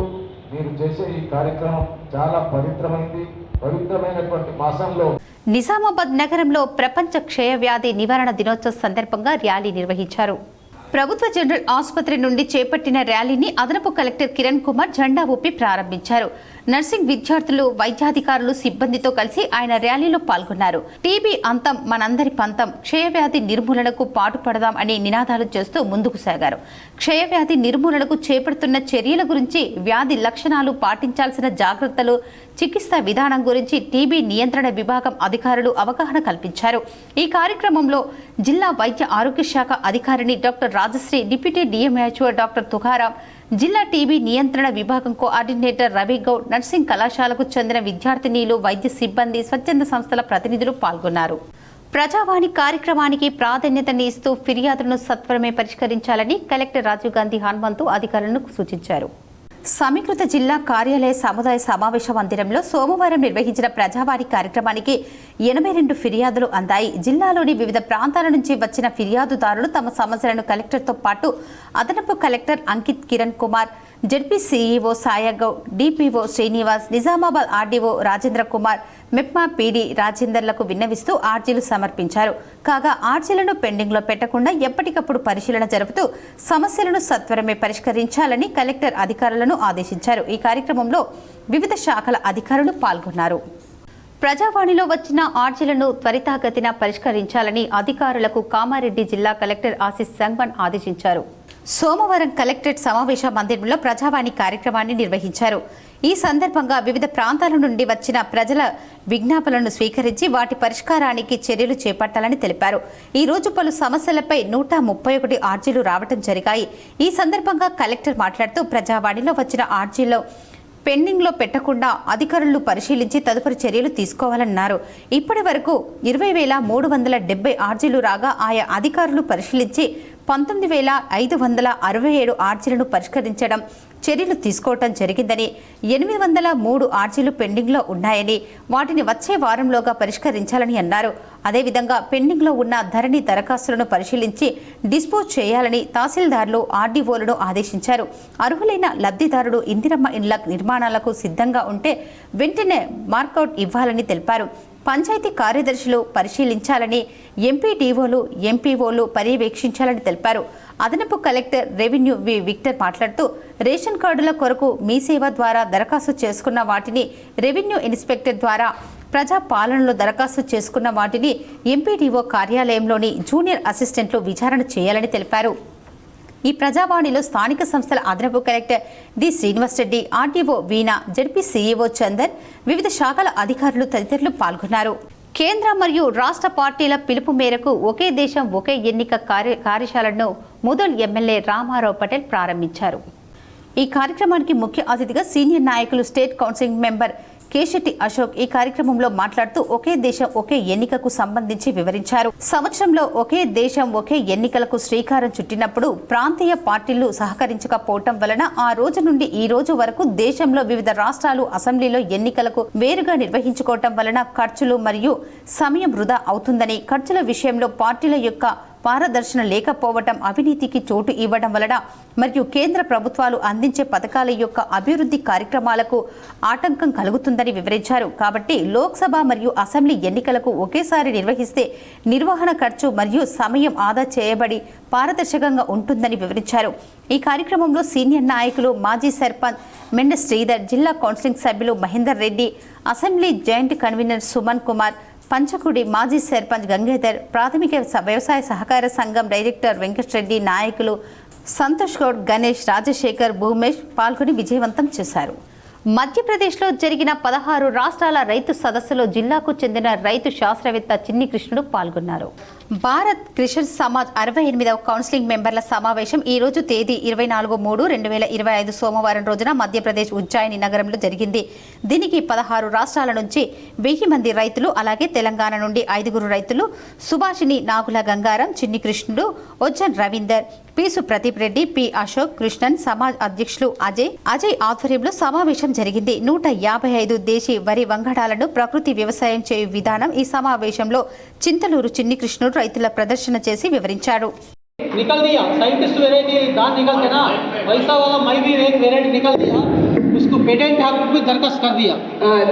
మీరు చేసే ఈ కార్యక్రమం చాలా పవిత్రమైనటువంటి మాసంలో నిజామాబాద్ నగరంలో ప్రపంచ క్షయవ్యాధి నివారణ దినోత్సవం సందర్భంగా ర్యాలీ నిర్వహించారు. ప్రభుత్వ జనరల్ ఆసుపత్రి నుండి చేపట్టిన ర్యాలీని అదనపు కలెక్టర్ కిరణ్ కుమార్ జెండా ఊపి ప్రారంభించారు. నర్సింగ్ విద్యార్థులు, వైద్యాధికారులు, సిబ్బందితో కలిసి ఆయన ర్యాలీలో పాల్గొన్నారు. టీబీ అంతం మనందరి పంతం, క్షయవ్యాధి నిర్మూలనకు పాటుపడదాం అని నినాదాలు చేస్తూ ముందుకు సాగారు. క్షయవ్యాధి నిర్మూలనకు చేపడుతున్న చర్యల గురించి, వ్యాధి లక్షణాలు, పాటించాల్సిన జాగ్రత్తలు, చికిత్సా విధానం గురించి టీబీ నియంత్రణ విభాగం అధికారులు అవగాహన కల్పించారు. ఈ కార్యక్రమంలో జిల్లా వైద్య ఆరోగ్య శాఖ అధికారిని doctor Rajashree, deputy DMHO doctor Tukaram, జిల్లా టీబీ నియంత్రణ విభాగం కోఆర్డినేటర్ రవిగౌడ్, నర్సింగ్ కళాశాలకు చెందిన విద్యార్థినీలు, వైద్య సిబ్బంది, స్వచ్ఛంద సంస్థల ప్రతినిధులు పాల్గొన్నారు. ప్రజావాణి కార్యక్రమానికి ప్రాధాన్యతని ఇస్తూ ఫిర్యాదులను సత్వరమే పరిష్కరించాలని కలెక్టర్ రాజీవ్ గాంధీ హనుమంతు అధికారులకు సూచించారు. సమీకృత జిల్లా కార్యాలయ సముదాయ సమావేశ మందిరంలో సోమవారం నిర్వహించిన ప్రజావాణి కార్యక్రమానికి 82 ఫిర్యాదులు అందాయి. జిల్లాలోని వివిధ ప్రాంతాల నుంచి వచ్చిన ఫిర్యాదుదారులు తమ సమస్యలను కలెక్టర్తో పాటు అదనపు collector Ankit Kiran Kumar, ZP CEO Sayagoud, DPO Srinivas, Nizamabad RDO Rajendra Kumar, MEPMA PD రాజేందర్లకు విన్నవిస్తూ ఆర్జీలు సమర్పించారు. కాగా ఆర్జీలను పెండింగ్లో పెట్టకుండా ఎప్పటికప్పుడు పరిశీలన జరుపుతూ సమస్యలను సత్వరమే పరిష్కరించాలని కలెక్టర్ అధికారులను ఆదేశించారు. ఈ కార్యక్రమంలో వివిధ శాఖల అధికారులు పాల్గొన్నారు. ప్రజావాణిలో వచ్చిన ఆర్జీలను త్వరితగతిన పరిష్కరించాలని అధికారులకు కామారెడ్డి జిల్లా కలెక్టర్ ఆశీస్ సంగ్వన్ ఆదేశించారు. సోమవారం కలెక్టరేట్ సమావేశ మందిరంలో ప్రజావాణి కార్యక్రమాన్ని నిర్వహించారు. ఈ సందర్భంగా వివిధ ప్రాంతాల నుండి వచ్చిన ప్రజల విజ్ఞాపనలను స్వీకరించి వాటి పరిష్కారానికి చర్యలు చేపట్టాలని తెలిపారు. ఈ రోజు పలు సమస్యలపై 131 ఆర్జీలు రావడం జరిగాయి. ఈ సందర్భంగా కలెక్టర్ మాట్లాడుతూ ప్రజావాణిలో వచ్చిన ఆర్జీలో పెండింగ్లో పెట్టకుండా అధికారులు పరిశీలించి తదుపరి చర్యలు తీసుకోవాలన్నారు. ఇప్పటి వరకు 20,370 ఆర్జీలు రాగా ఆయా అధికారులు పరిశీలించి 19,567 ఆర్జీలను పరిష్కరించడం, చర్యలు తీసుకోవడం జరిగిందని, 803 ఆర్జీలు పెండింగ్లో ఉన్నాయని, వాటిని వచ్చే వారంలోగా పరిష్కరించాలని అన్నారు. అదేవిధంగా పెండింగ్లో ఉన్న ధరణి దరఖాస్తులను పరిశీలించి డిస్పోజ్ చేయాలని తహసీల్దార్లు, ఆర్డీఓలను ఆదేశించారు. అర్హులైన లబ్ధిదారుడు ఇందిరమ్మ ఇండ్ల నిర్మాణాలకు సిద్ధంగా ఉంటే వెంటనే మార్కౌట్ ఇవ్వాలని తెలిపారు. పంచాయతీ కార్యదర్శులు పరిశీలించాలని, ఎంపీడీఓలు, ఎంపీఓలు పర్యవేక్షించాలని తెలిపారు. అదనపు కలెక్టర్ రెవెన్యూ విక్టర్ మాట్లాడుతూ రేషన్ కార్డుల కొరకు మీ సేవ ద్వారా దరఖాస్తు చేసుకున్న వాటిని, రెవెన్యూ ఇన్స్పెక్టర్ ద్వారా ప్రజా పాలనలో దరఖాస్తు చేసుకున్న వాటిని ఎంపీడీఓ కార్యాలయంలోని జూనియర్ అసిస్టెంట్లు విచారణ చేయాలని తెలిపారు. ఈ ప్రజావాణిలో స్థానిక సంస్థల అదనపు collector D Srinivas Reddy, RDO Veena, ZP CEO Chandan, వివిధ శాఖల అధికారులు తదితరులు పాల్గొన్నారు. కేంద్ర మరియు రాష్ట్ర పార్టీల పిలుపు మేరకు ఒకే దేశం ఒకే ఎన్నిక కార్యశాలను ముదల్ ఎమ్మెల్యే రామారావు పటేల్ ప్రారంభించారు. ఈ కార్యక్రమానికి ముఖ్య అతిథిగా సీనియర్ నాయకులు, state council member Keshetti Ashok ఈ కార్యక్రమంలో మాట్లాడుతూ ఒకే దేశం ఒకే ఎన్నికకు సంబంధించి వివరించారు. సంవత్సరంలో ఒకే దేశం ఒకే ఎన్నికలకు శ్రీకారం చుట్టినప్పుడు ప్రాంతీయ పార్టీలు సహకరించకపోవటం వలన ఆ రోజు నుండి ఈ రోజు వరకు దేశంలో వివిధ రాష్ట్రాలు అసెంబ్లీలో ఎన్నికలకు వేరుగా నిర్వహించుకోవటం వలన ఖర్చులు మరియు సమయం వృధా అవుతుందని, ఖర్చుల విషయంలో పార్టీల యొక్క పారదర్శన లేకపోవటం అవినీతికి చోటు ఇవ్వడం వలన మరియు కేంద్ర ప్రభుత్వాలు అందించే పథకాల యొక్క అభివృద్ధి కార్యక్రమాలకు ఆటంకం కలుగుతుందని వివరించారు. కాబట్టి లోక్సభ మరియు అసెంబ్లీ ఎన్నికలకు ఒకేసారి నిర్వహిస్తే నిర్వహణ ఖర్చు మరియు సమయం ఆదా చేయబడి పారదర్శకంగా ఉంటుందని వివరించారు. ఈ కార్యక్రమంలో సీనియర్ నాయకులు, మాజీ సర్పంచ్ మెండ శ్రీధర్, జిల్లా కౌన్సిలింగ్ సభ్యులు Mahender Reddy, assembly joint convener Suman Kumar, Panchakudi మాజీ సర్పంచ్ గంగాధర్, ప్రాథమిక వ్యవసాయ సహకార సంఘం డైరెక్టర్ వెంకటరెడ్డి, నాయకులు, సంతోష్ గౌడ్, గణేష్, రాజశేఖర్, భూమేష్ పాల్గొని విజయవంతం చేశారు. మధ్యప్రదేశ్లో జరిగిన 16 రాష్ట్రాల రైతు సదస్సులో జిల్లాకు చెందిన రైతు శాస్త్రవేత్త చిన్ని కృష్ణుడు పాల్గొన్నారు. భారత్ క్రిషన్ సమాజ్ 68వ కౌన్సిలింగ్ మెంబర్ల సమావేశం ఈ రోజు తేదీ 24/3/2025 సోమవారం రోజున మధ్యప్రదేశ్ ఉజ్జాయిని నగరంలో జరిగింది. దీనికి 16 రాష్ట్రాల నుంచి 1000 మంది రైతులు, అలాగే తెలంగాణ నుండి 5 రైతులు సుభాషిణి నాగుల గంగారం, చిన్ని కృష్ణుడు, ఒజ్జన్ రవీందర్, పీసు ప్రదీప్ రెడ్డి, పి అశోక్, కృష్ణన్ సమాజ్ అధ్యక్షులు అజయ్ ఆధ్వర్యంలో సమావేశం జరిగింది. 155 దేశీ వరి వంగడాలను ప్రకృతి వ్యవసాయం చేయు విధానం ఈ సమావేశంలో చింతలూరు చిన్ని కృష్ణుడు రైతుల ప్రదర్శన చేసి వివరించాడు. निकल दिया साइंटिस्ट वेराइटी धान निकलते ना वैसा वाला मैं भी एक वेराइटी निकल दिया उसको पेटेंट ऑफिस में दरखास्त कर दिया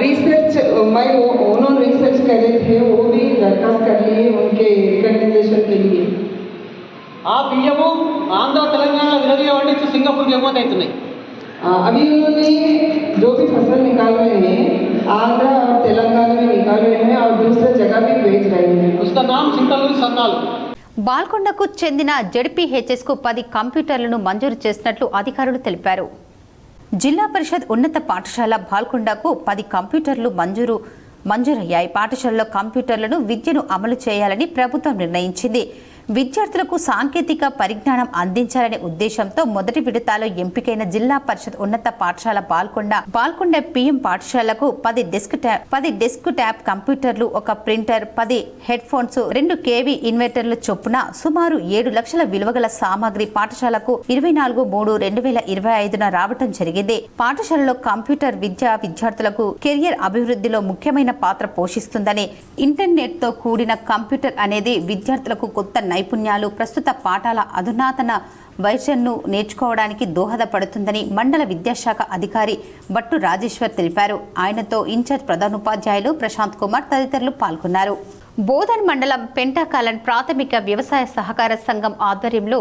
रिसर्च मैं उन्होंने रिसर्च करे थे वो भी दरखास्त कर लिए उनके रिकग्निशन के लिए आप बिయ్యము ఆంధ్ర తెలంగాణ విరవిగా పండించి సింగపూర్ ఎగుమతి అవుతున్నాయి. अभी उन्होंने जो भी फसल निकाल रहे हैं आंध्र और तेलंगाना में निकाल रहे हैं और दूसरे जगह भी बेच रहे हैं. उसका नाम చింతలూరు సన్నాలు. బాల్కొండకు చెందిన జెడ్పీహెచ్ఎస్కు 10 కంప్యూటర్లను మంజూరు చేసినట్లు అధికారులు తెలిపారు. జిల్లా పరిషత్ ఉన్నత పాఠశాల బాల్కొండకు 10 కంప్యూటర్లు మంజూరయ్యాయి. పాఠశాలలో కంప్యూటర్లను విద్యను అమలు చేయాలని ప్రభుత్వం నిర్ణయించింది. విద్యార్థులకు సాంకేతిక పరిజ్ఞానం అందించాలనే ఉద్దేశంతో మొదటి విడతలో ఎంపికైన జిల్లా పరిషత్ ఉన్నత పాఠశాల బాల్కొండ పిఎం పాఠశాలకు 10 డెస్క్ టాప్ కంప్యూటర్లు, 1 ప్రింటర్, 10 హెడ్ ఫోన్స్, 2 కేవీ ఇన్వర్టర్లు చొప్పున సుమారు 7 లక్షల విలువగల సామాగ్రి పాఠశాలకు 24/3/2025 రావటం జరిగింది. పాఠశాలలో కంప్యూటర్ విద్యార్థులకు కెరియర్ అభివృద్ధిలో ముఖ్యమైన పాత్ర పోషిస్తుందని, ఇంటర్నెట్ తో కూడిన కంప్యూటర్ అనేది విద్యార్థులకు కొత్త నైపుణ్యాలు, ప్రస్తుత పాఠాల అధునాతన వైద్యంను నేర్చుకోవడానికి దోహదపడుతుందని మండల విద్యాశాఖ అధికారి బట్టు రాజేశ్వర్ తెలిపారు. ఆయనతో ఇన్ఛార్జ్ ప్రధానోపాధ్యాయులు ప్రశాంత్ కుమార్ తదితరులు పాల్గొన్నారు. బోధన్ మండలం పెంటాకాలన్ ప్రాథమిక వ్యవసాయ సహకార సంఘం ఆధ్వర్యంలో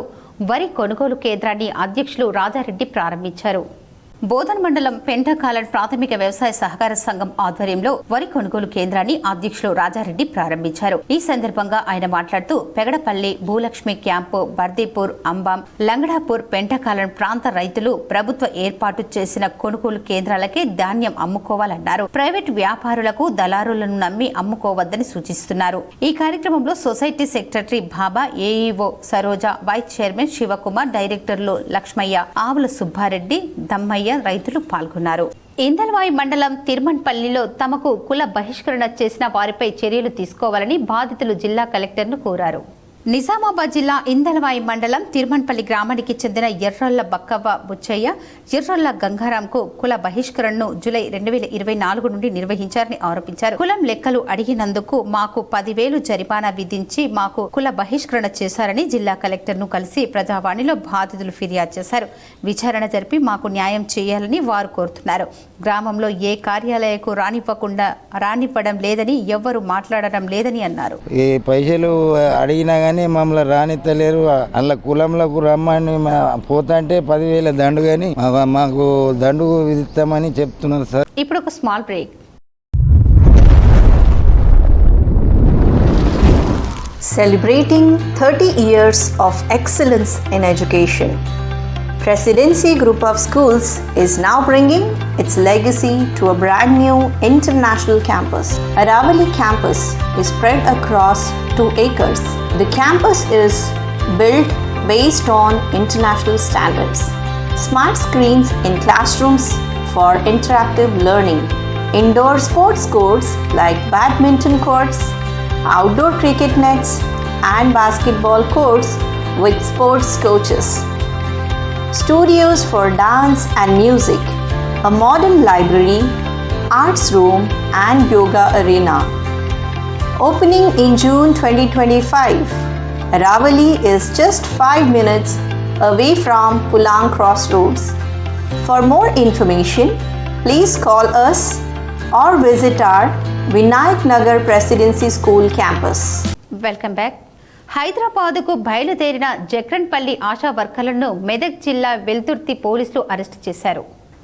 వరి కొనుగోలు కేంద్రాన్ని అధ్యక్షులు రాజారెడ్డి ప్రారంభించారు. బోధన్ మండలం పెంటాకాలన్ ప్రాథమిక వ్యవసాయ సహకార సంఘం ఆధ్వర్యంలో వరి కొనుగోలు కేంద్రాన్ని అధ్యక్షులు రాజారెడ్డి ప్రారంభించారు. ఈ సందర్భంగా ఆయన మాట్లాడుతూ పెగడపల్లి, భూలక్ష్మి క్యాంపు, బర్దీపూర్, అంబాం, లంగడాపూర్, పెంటాకాలన్ ప్రాంత రైతులు ప్రభుత్వ ఏర్పాటు చేసిన కొనుగోలు కేంద్రాలకే ధాన్యం అమ్ముకోవాలన్నారు. ప్రైవేట్ వ్యాపారులకు దళారులను నమ్మి అమ్ముకోవద్దని సూచిస్తున్నారు. ఈ కార్యక్రమంలో society secretary Baba, AEO Saroja, vice chairman Shivakumar, డైరెక్టర్లు లక్ష్మయ్య, ఆవుల సుబ్బారెడ్డి, దమ్మయ్య రైతులు పాల్గొన్నారు. ఇందల్వాయి మండలం తిరుమన్పల్లిలో తమకు కుల బహిష్కరణ చేసిన వారిపై చర్యలు తీసుకోవాలని బాధితులు జిల్లా కలెక్టర్ను కోరారు. నిజామాబాద్ జిల్లా ఇందల్వాయి మండలం తిరుమన్పల్లి గ్రామానికి చెందిన ఎర్రొల్ల బక్కవ్వ బుచ్చయ్య, ఎర్రొల్ల గంగారాంకు కుల బహిష్కరణను జూలై 2024 నుండి నిర్వహించారని ఆరోపించారు. కులం లెక్కలు అడిగినందుకు మాకు 10,000 జరిమానా విధించి మాకు కుల బహిష్కరణ చేశారని జిల్లా కలెక్టర్ను కలిసి ప్రజావాణిలో బాధితులు ఫిర్యాదు చేశారు. విచారణ జరిపి మాకు న్యాయం చేయాలని వారు కోరుతున్నారు. గ్రామంలో ఏ కార్యాలయకు రానివ్వడం లేదని, ఎవ్వరూ మాట్లాడడం లేదని అన్నారు. ఈ పైసలు అడిగినా మమ్మల్ని రానిత్తలేరు. అలా కులంలోకి రమ్మని పోతాంటే 10,000 దండు కానీ మాకు దండు విధిస్తామని చెప్తున్నారు సార్. ఇప్పుడు ఒక small break. Celebrating 30 years of excellence in education, Presidency Group of Schools is now bringing its legacy to a brand new international campus. Aravali campus is spread across 2 acres. The campus is built based on international standards. Smart screens in classrooms for interactive learning. Indoor sports courts like badminton courts, outdoor cricket nets, and basketball courts with sports coaches. Studios for dance and music, a modern library, arts room, and yoga arena. Opening in June 2025, Aravali is just 5 minutes away from Pulang Crossroads. For more information, please call us or visit our Vinayak Nagar Presidency School campus. Welcome back. హైదరాబాద్కు బయలుదేరిన జక్రన్పల్లి ఆశా వర్కర్లను మెదక్ జిల్లా వెల్దుర్తి పోలీసులు arrest చేశారు.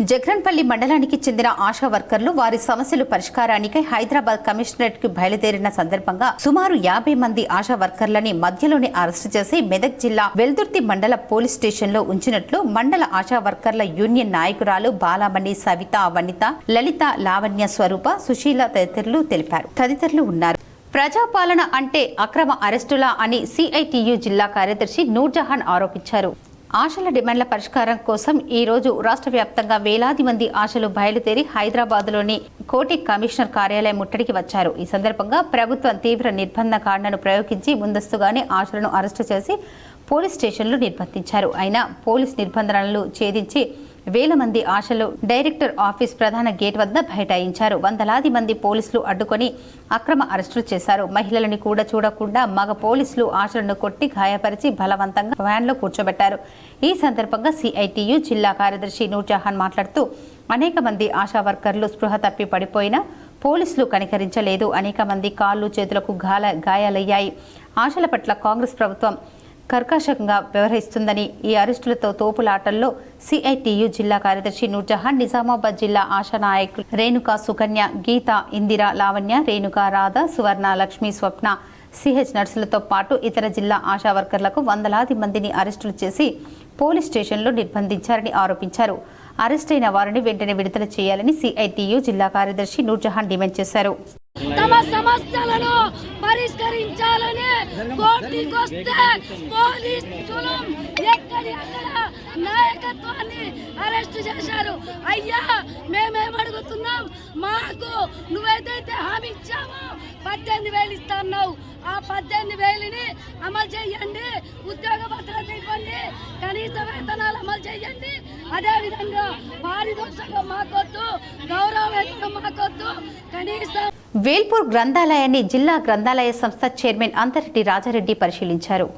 జగ్రన్పల్లి మండలానికి చెందిన ఆశా వర్కర్లు వారి సమస్యలు పరిష్కారానికై హైదరాబాద్ కమిషనరేట్ కు బయలుదేరిన సందర్భంగా సుమారు 50 మంది ఆశా వర్కర్లని మధ్యలోనే అరెస్టు చేసి మెదక్ జిల్లా వెల్దుర్తి మండల పోలీస్ స్టేషన్లో ఉంచినట్లు మండల ఆశా వర్కర్ల యూనియన్ నాయకురాలు బాలామణి, సవిత, వనిత, లలిత, లావణ్య, స్వరూప, సుశీల తదితరులు ఉన్నారు. ప్రజాపాలన అంటే అక్రమ అరెస్టులా అని సిఐటియు జిల్లా కార్యదర్శి నూర్జహాన్ ఆరోపించారు. ఆశల డిమాండ్ల పరిష్కారం కోసం ఈ రోజు రాష్ట్ర వ్యాప్తంగా వేలాది మంది ఆశలు బయలుదేరి హైదరాబాద్లోని కోటి కమిషనర్ కార్యాలయం ముట్టడికి వచ్చారు. ఈ సందర్భంగా ప్రభుత్వం తీవ్ర నిర్బంధకాండను ప్రయోగించి ముందస్తుగానే ఆశలను అరెస్టు చేసి పోలీస్ స్టేషన్లో నిర్బంధించారు. అయినా పోలీస్ నిర్బంధనలను ఛేదించి వేల మంది ఆశలు డైరెక్టర్ ఆఫీస్ ప్రధాన గేట్ వద్ద బైఠాయించారు. వందలాది మంది పోలీసులు అడ్డుకొని అక్రమ అరెస్టులు చేశారు. మహిళలని కూడా చూడకుండా మగ పోలీసులు ఆశలను కొట్టి గాయపరిచి బలవంతంగా వ్యాన్లో కూర్చోబెట్టారు. ఈ సందర్భంగా సిఐటియు జిల్లా కార్యదర్శి నూర్జహాన్ మాట్లాడుతూ అనేక మంది ఆశా వర్కర్లు స్పృహ తప్పి పడిపోయినా పోలీసులు కనికరించలేదు. అనేక మంది కాళ్ళు చేతులకు గాయాలయ్యాయి. ఆశల పట్ల కాంగ్రెస్ ప్రభుత్వం కర్కశంగా వ్యవహరిస్తుందని ఈ అరెస్టులతో తోపులాటల్లో సిఐటియు జిల్లా కార్యదర్శి నూర్జహాన్, నిజామాబాద్ జిల్లా ఆశా నాయకులు రేణుక, సుకన్య, గీత, ఇందిర, లావణ్య, రేణుక, రాధ, సువర్ణ, లక్ష్మి, స్వప్న, సిహెచ్ నర్సులతో పాటు ఇతర జిల్లా ఆశా వర్కర్లకు వందలాది మందిని అరెస్టులు చేసి పోలీస్ స్టేషన్లో నిర్బంధించారని ఆరోపించారు. అరెస్ట్ అయిన వారిని వెంటనే విడుదల చేయాలని సిఐటియు జిల్లా కార్యదర్శి నూర్జహాన్ డిమాండ్ చేశారు. తమ సమస్యలను పరిష్కరించాలని కోర్టుకొస్తే పోలీసులు ఎక్కడి అక్కడ నాయకత్వాన్ని అరెస్ట్ చేశారు. అయ్యా, మేమేమడుగుతున్నాం, మాకు నువ్వేదైతే హామీ ఇచ్చావో 18,000 ఇస్తున్నావు, ఆ 18,000ని అమలు చేయండి. ఉద్యోగ భద్రత ఇవ్వండి, కనీస వేతనాలు అమలు చేయండి. అదేవిధంగా పారితోషికం మాకొద్దు, గౌరవ వేతనం మాకొద్దు, కనీసం. వేల్పూర్ గ్రంథాలయాన్ని జిల్లా గ్రంథాలయ సంస్థ చైర్మన్ అంతరెడ్డి రాజారెడ్డి పరిశీలించారు.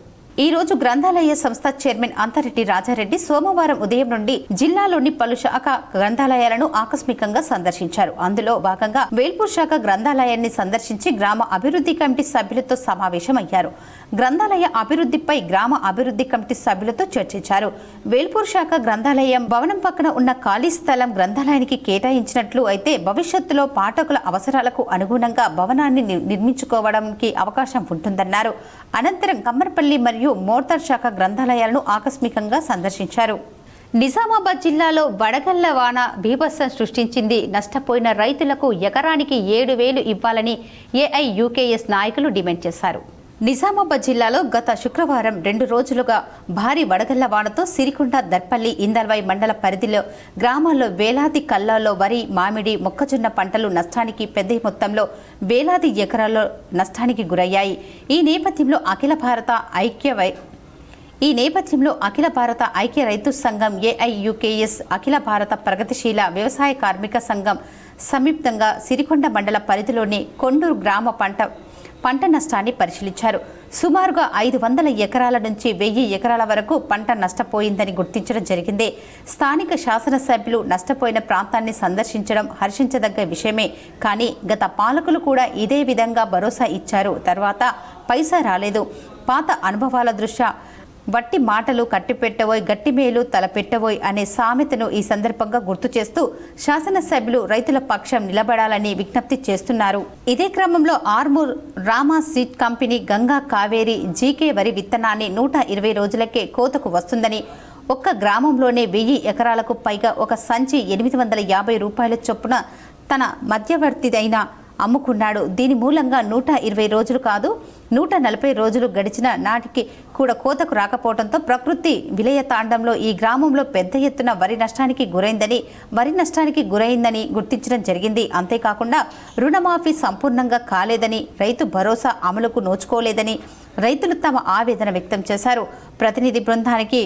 ఈ రోజు గ్రంథాలయ సంస్థ చైర్మన్ అంతరెడ్డి రాజారెడ్డి సోమవారం ఉదయం నుండి జిల్లాలోని పలు శాఖ గ్రంథాలయాలను ఆకస్మికంగా సందర్శించారు. అందులో భాగంగా వేల్పూర్ శాఖ గ్రంథాలయాన్ని సందర్శించి గ్రామ అభివృద్ధి కమిటీ సభ్యులతో సమావేశమయ్యారు. గ్రంథాలయ అభివృద్ధిపై గ్రామ అభివృద్ధి కమిటీ సభ్యులతో చర్చించారు. వేల్పూర్ శాఖ గ్రంథాలయం భవనం పక్కన ఉన్న ఖాళీ స్థలం గ్రంథాలయానికి కేటాయించినట్లు అయితే భవిష్యత్తులో పాఠకుల అవసరాలకు అనుగుణంగా భవనాన్ని నిర్మించుకోవడానికి అవకాశం ఉంటుందన్నారు. అనంతరం కమ్మర్పల్లి మరియు మోర్తార్ శాఖ గ్రంథాలయాలను ఆకస్మికంగా సందర్శించారు. నిజామాబాద్ జిల్లాలో వడగళ్ల వాన బీభత్సం సృష్టించింది. నష్టపోయిన రైతులకు ఎకరానికి 7,000 ఇవ్వాలని ఏఐయుకేఎస్ నాయకులు డిమాండ్ చేశారు. నిజామాబాద్ జిల్లాలో గత శుక్రవారం 2 రోజులుగా భారీ వడగళ్ల వానతో సిరికొండ, దర్పల్లి, ఇందల్వై మండల పరిధిలో గ్రామాల్లో వేలాది కళ్ళాల్లో వరి, మామిడి, మొక్కజొన్న పంటలు నష్టానికి పెద్ద మొత్తంలో వేలాది ఎకరాల్లో నష్టానికి గురయ్యాయి. ఈ నేపథ్యంలో అఖిల భారత ఐక్య రైతు సంఘం ఏఐయుకేఎస్, అఖిల భారత ప్రగతిశీల వ్యవసాయ కార్మిక సంఘం సంయుక్తంగా సిరికొండ మండల పరిధిలోని కొండూరు గ్రామ పంట నష్టాన్ని పరిశీలించారు. సుమారుగా 500 ఎకరాల నుంచి 1000 ఎకరాల వరకు పంట నష్టపోయిందని గుర్తించడం జరిగింది. స్థానిక శాసనసభ్యులు నష్టపోయిన ప్రాంతాన్ని సందర్శించడం హర్షించదగ్గ విషయమే. కానీ గత పాలకులు కూడా ఇదే విధంగా భరోసా ఇచ్చారు. తర్వాత పైసా రాలేదు. పాత అనుభవాల దృష్ట్యా వట్టి మాటలు కట్టిపెట్టబోయ్, గట్టిమేలు తలపెట్టబోయ్ అనే సామెతను ఈ సందర్భంగా గుర్తు చేస్తూ శాసనసభ్యులు రైతుల పక్షం నిలబడాలని విజ్ఞప్తి చేస్తున్నారు. ఇదే క్రమంలో Armoor Rama seed company Ganga Kaveri GK వరి విత్తనాన్ని 120 రోజులకే కోతకు వస్తుందని, ఒక్క గ్రామంలోనే 1000 ఎకరాలకు పైగా ఒక సంచి 850 రూపాయల చొప్పున తన మధ్యవర్తిదైన అమ్ముకున్నాడు. దీని మూలంగా 120 రోజులు కాదు 140 రోజులు గడిచిన నాటికి కూడా కోతకు రాకపోవడంతో ప్రకృతి విలయతాండంలో ఈ గ్రామంలో పెద్ద ఎత్తున వరి నష్టానికి గురైందని గుర్తించడం జరిగింది. అంతేకాకుండా రుణమాఫీ సంపూర్ణంగా కాలేదని, రైతు భరోసా అమలుకు నోచుకోలేదని రైతులు తమ ఆవేదన వ్యక్తం చేశారు. ప్రతినిధి బృందానికి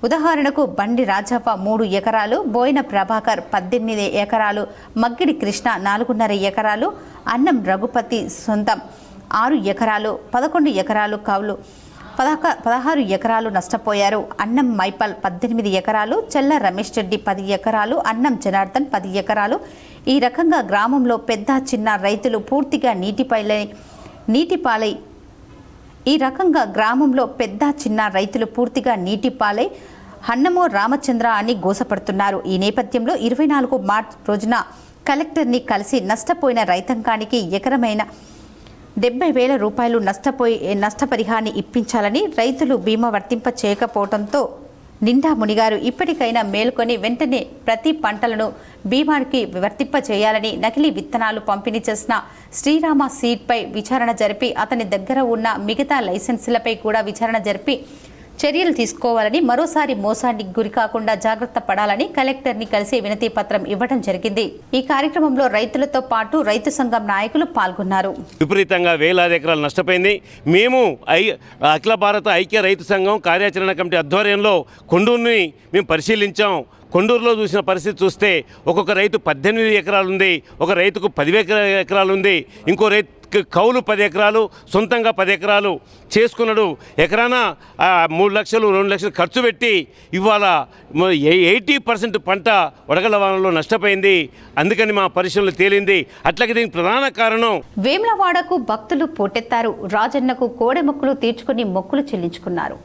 ఉదాహరణకు బండి రాజవ్వ 3 ఎకరాలు, బోయిన ప్రభాకర్ 18 ఎకరాలు, మగ్గిడి కృష్ణ 4.5 ఎకరాలు, అన్నం రఘుపతి సొంతం 6 ఎకరాలు, 11 ఎకరాలు కౌలు 16 ఎకరాలు నష్టపోయారు. అన్నం మైపల్ 18 ఎకరాలు, చెల్ల రమేష్ రెడ్డి 10 ఎకరాలు, అన్నం జనార్దన్ 10 ఎకరాలు. ఈ రకంగా గ్రామంలో పెద్ద చిన్న రైతులు పూర్తిగా నీటిపాలై హన్నమో రామచంద్ర అని గోసపడుతున్నారు. ఈ నేపథ్యంలో 24 మార్చి రోజున కలెక్టర్ని కలిసి నష్టపోయిన రైతాంగానికి ఎకరమైన 70,000 రూపాయలు నష్టపరిహారాన్ని ఇప్పించాలని, రైతులు బీమా వర్తింప చేయకపోవడంతో నిండా మునిగారు. ఇప్పటికైనా మేలుకొని వెంటనే ప్రతి పంటలను బీమాకి వర్తింప చేయాలని, నకిలీ విత్తనాలు పంపిణీ చేసిన శ్రీరామ సీడ్పై విచారణ జరిపి అతని దగ్గర ఉన్న మిగతా లైసెన్సులపై కూడా విచారణ జరిపి చర్యలు తీసుకోవాలని, మరోసారి మోసానికి గురికాకుండా జాగ్రత్త పడాలని కలెక్టర్ని కలిసి వినతి పత్రం ఇవ్వడం జరిగింది. ఈ కార్యక్రమంలో రైతులతో పాటు రైతు సంఘం నాయకులు పాల్గొన్నారు. విపరీతంగా వేలాది ఎకరాలు నష్టపోయింది. మేము అఖిల భారత ఐక్య రైతు సంఘం కార్యాచరణ కమిటీ ఆధ్వర్యంలో కొండూరుని మేము పరిశీలించాం. కొండూరులో చూసిన పరిస్థితి చూస్తే ఒక్కొక్క రైతు 18 ఎకరాలు ఉంది, ఒక రైతుకు 10 ఎకరాలు ఉంది, ఇంకో రైతు కౌలు 10 ఎకరాలు, సొంతంగా 10 ఎకరాలు చేసుకున్నాడు. ఎకరాన 3 లక్షలు 2 లక్షలు ఖర్చు పెట్టి ఇవాళ 80% పంట వడగళ్ల వానలో నష్టపోయింది. అందుకని మా పరిశీలనలో తేలింది. అట్లాగే దీనికి ప్రధాన కారణం వేములవాడకు భక్తులు పోటెత్తారు. రాజన్నకు కోడెమొక్కులు తీర్చుకుని మొక్కులు చెల్లించుకున్నారు.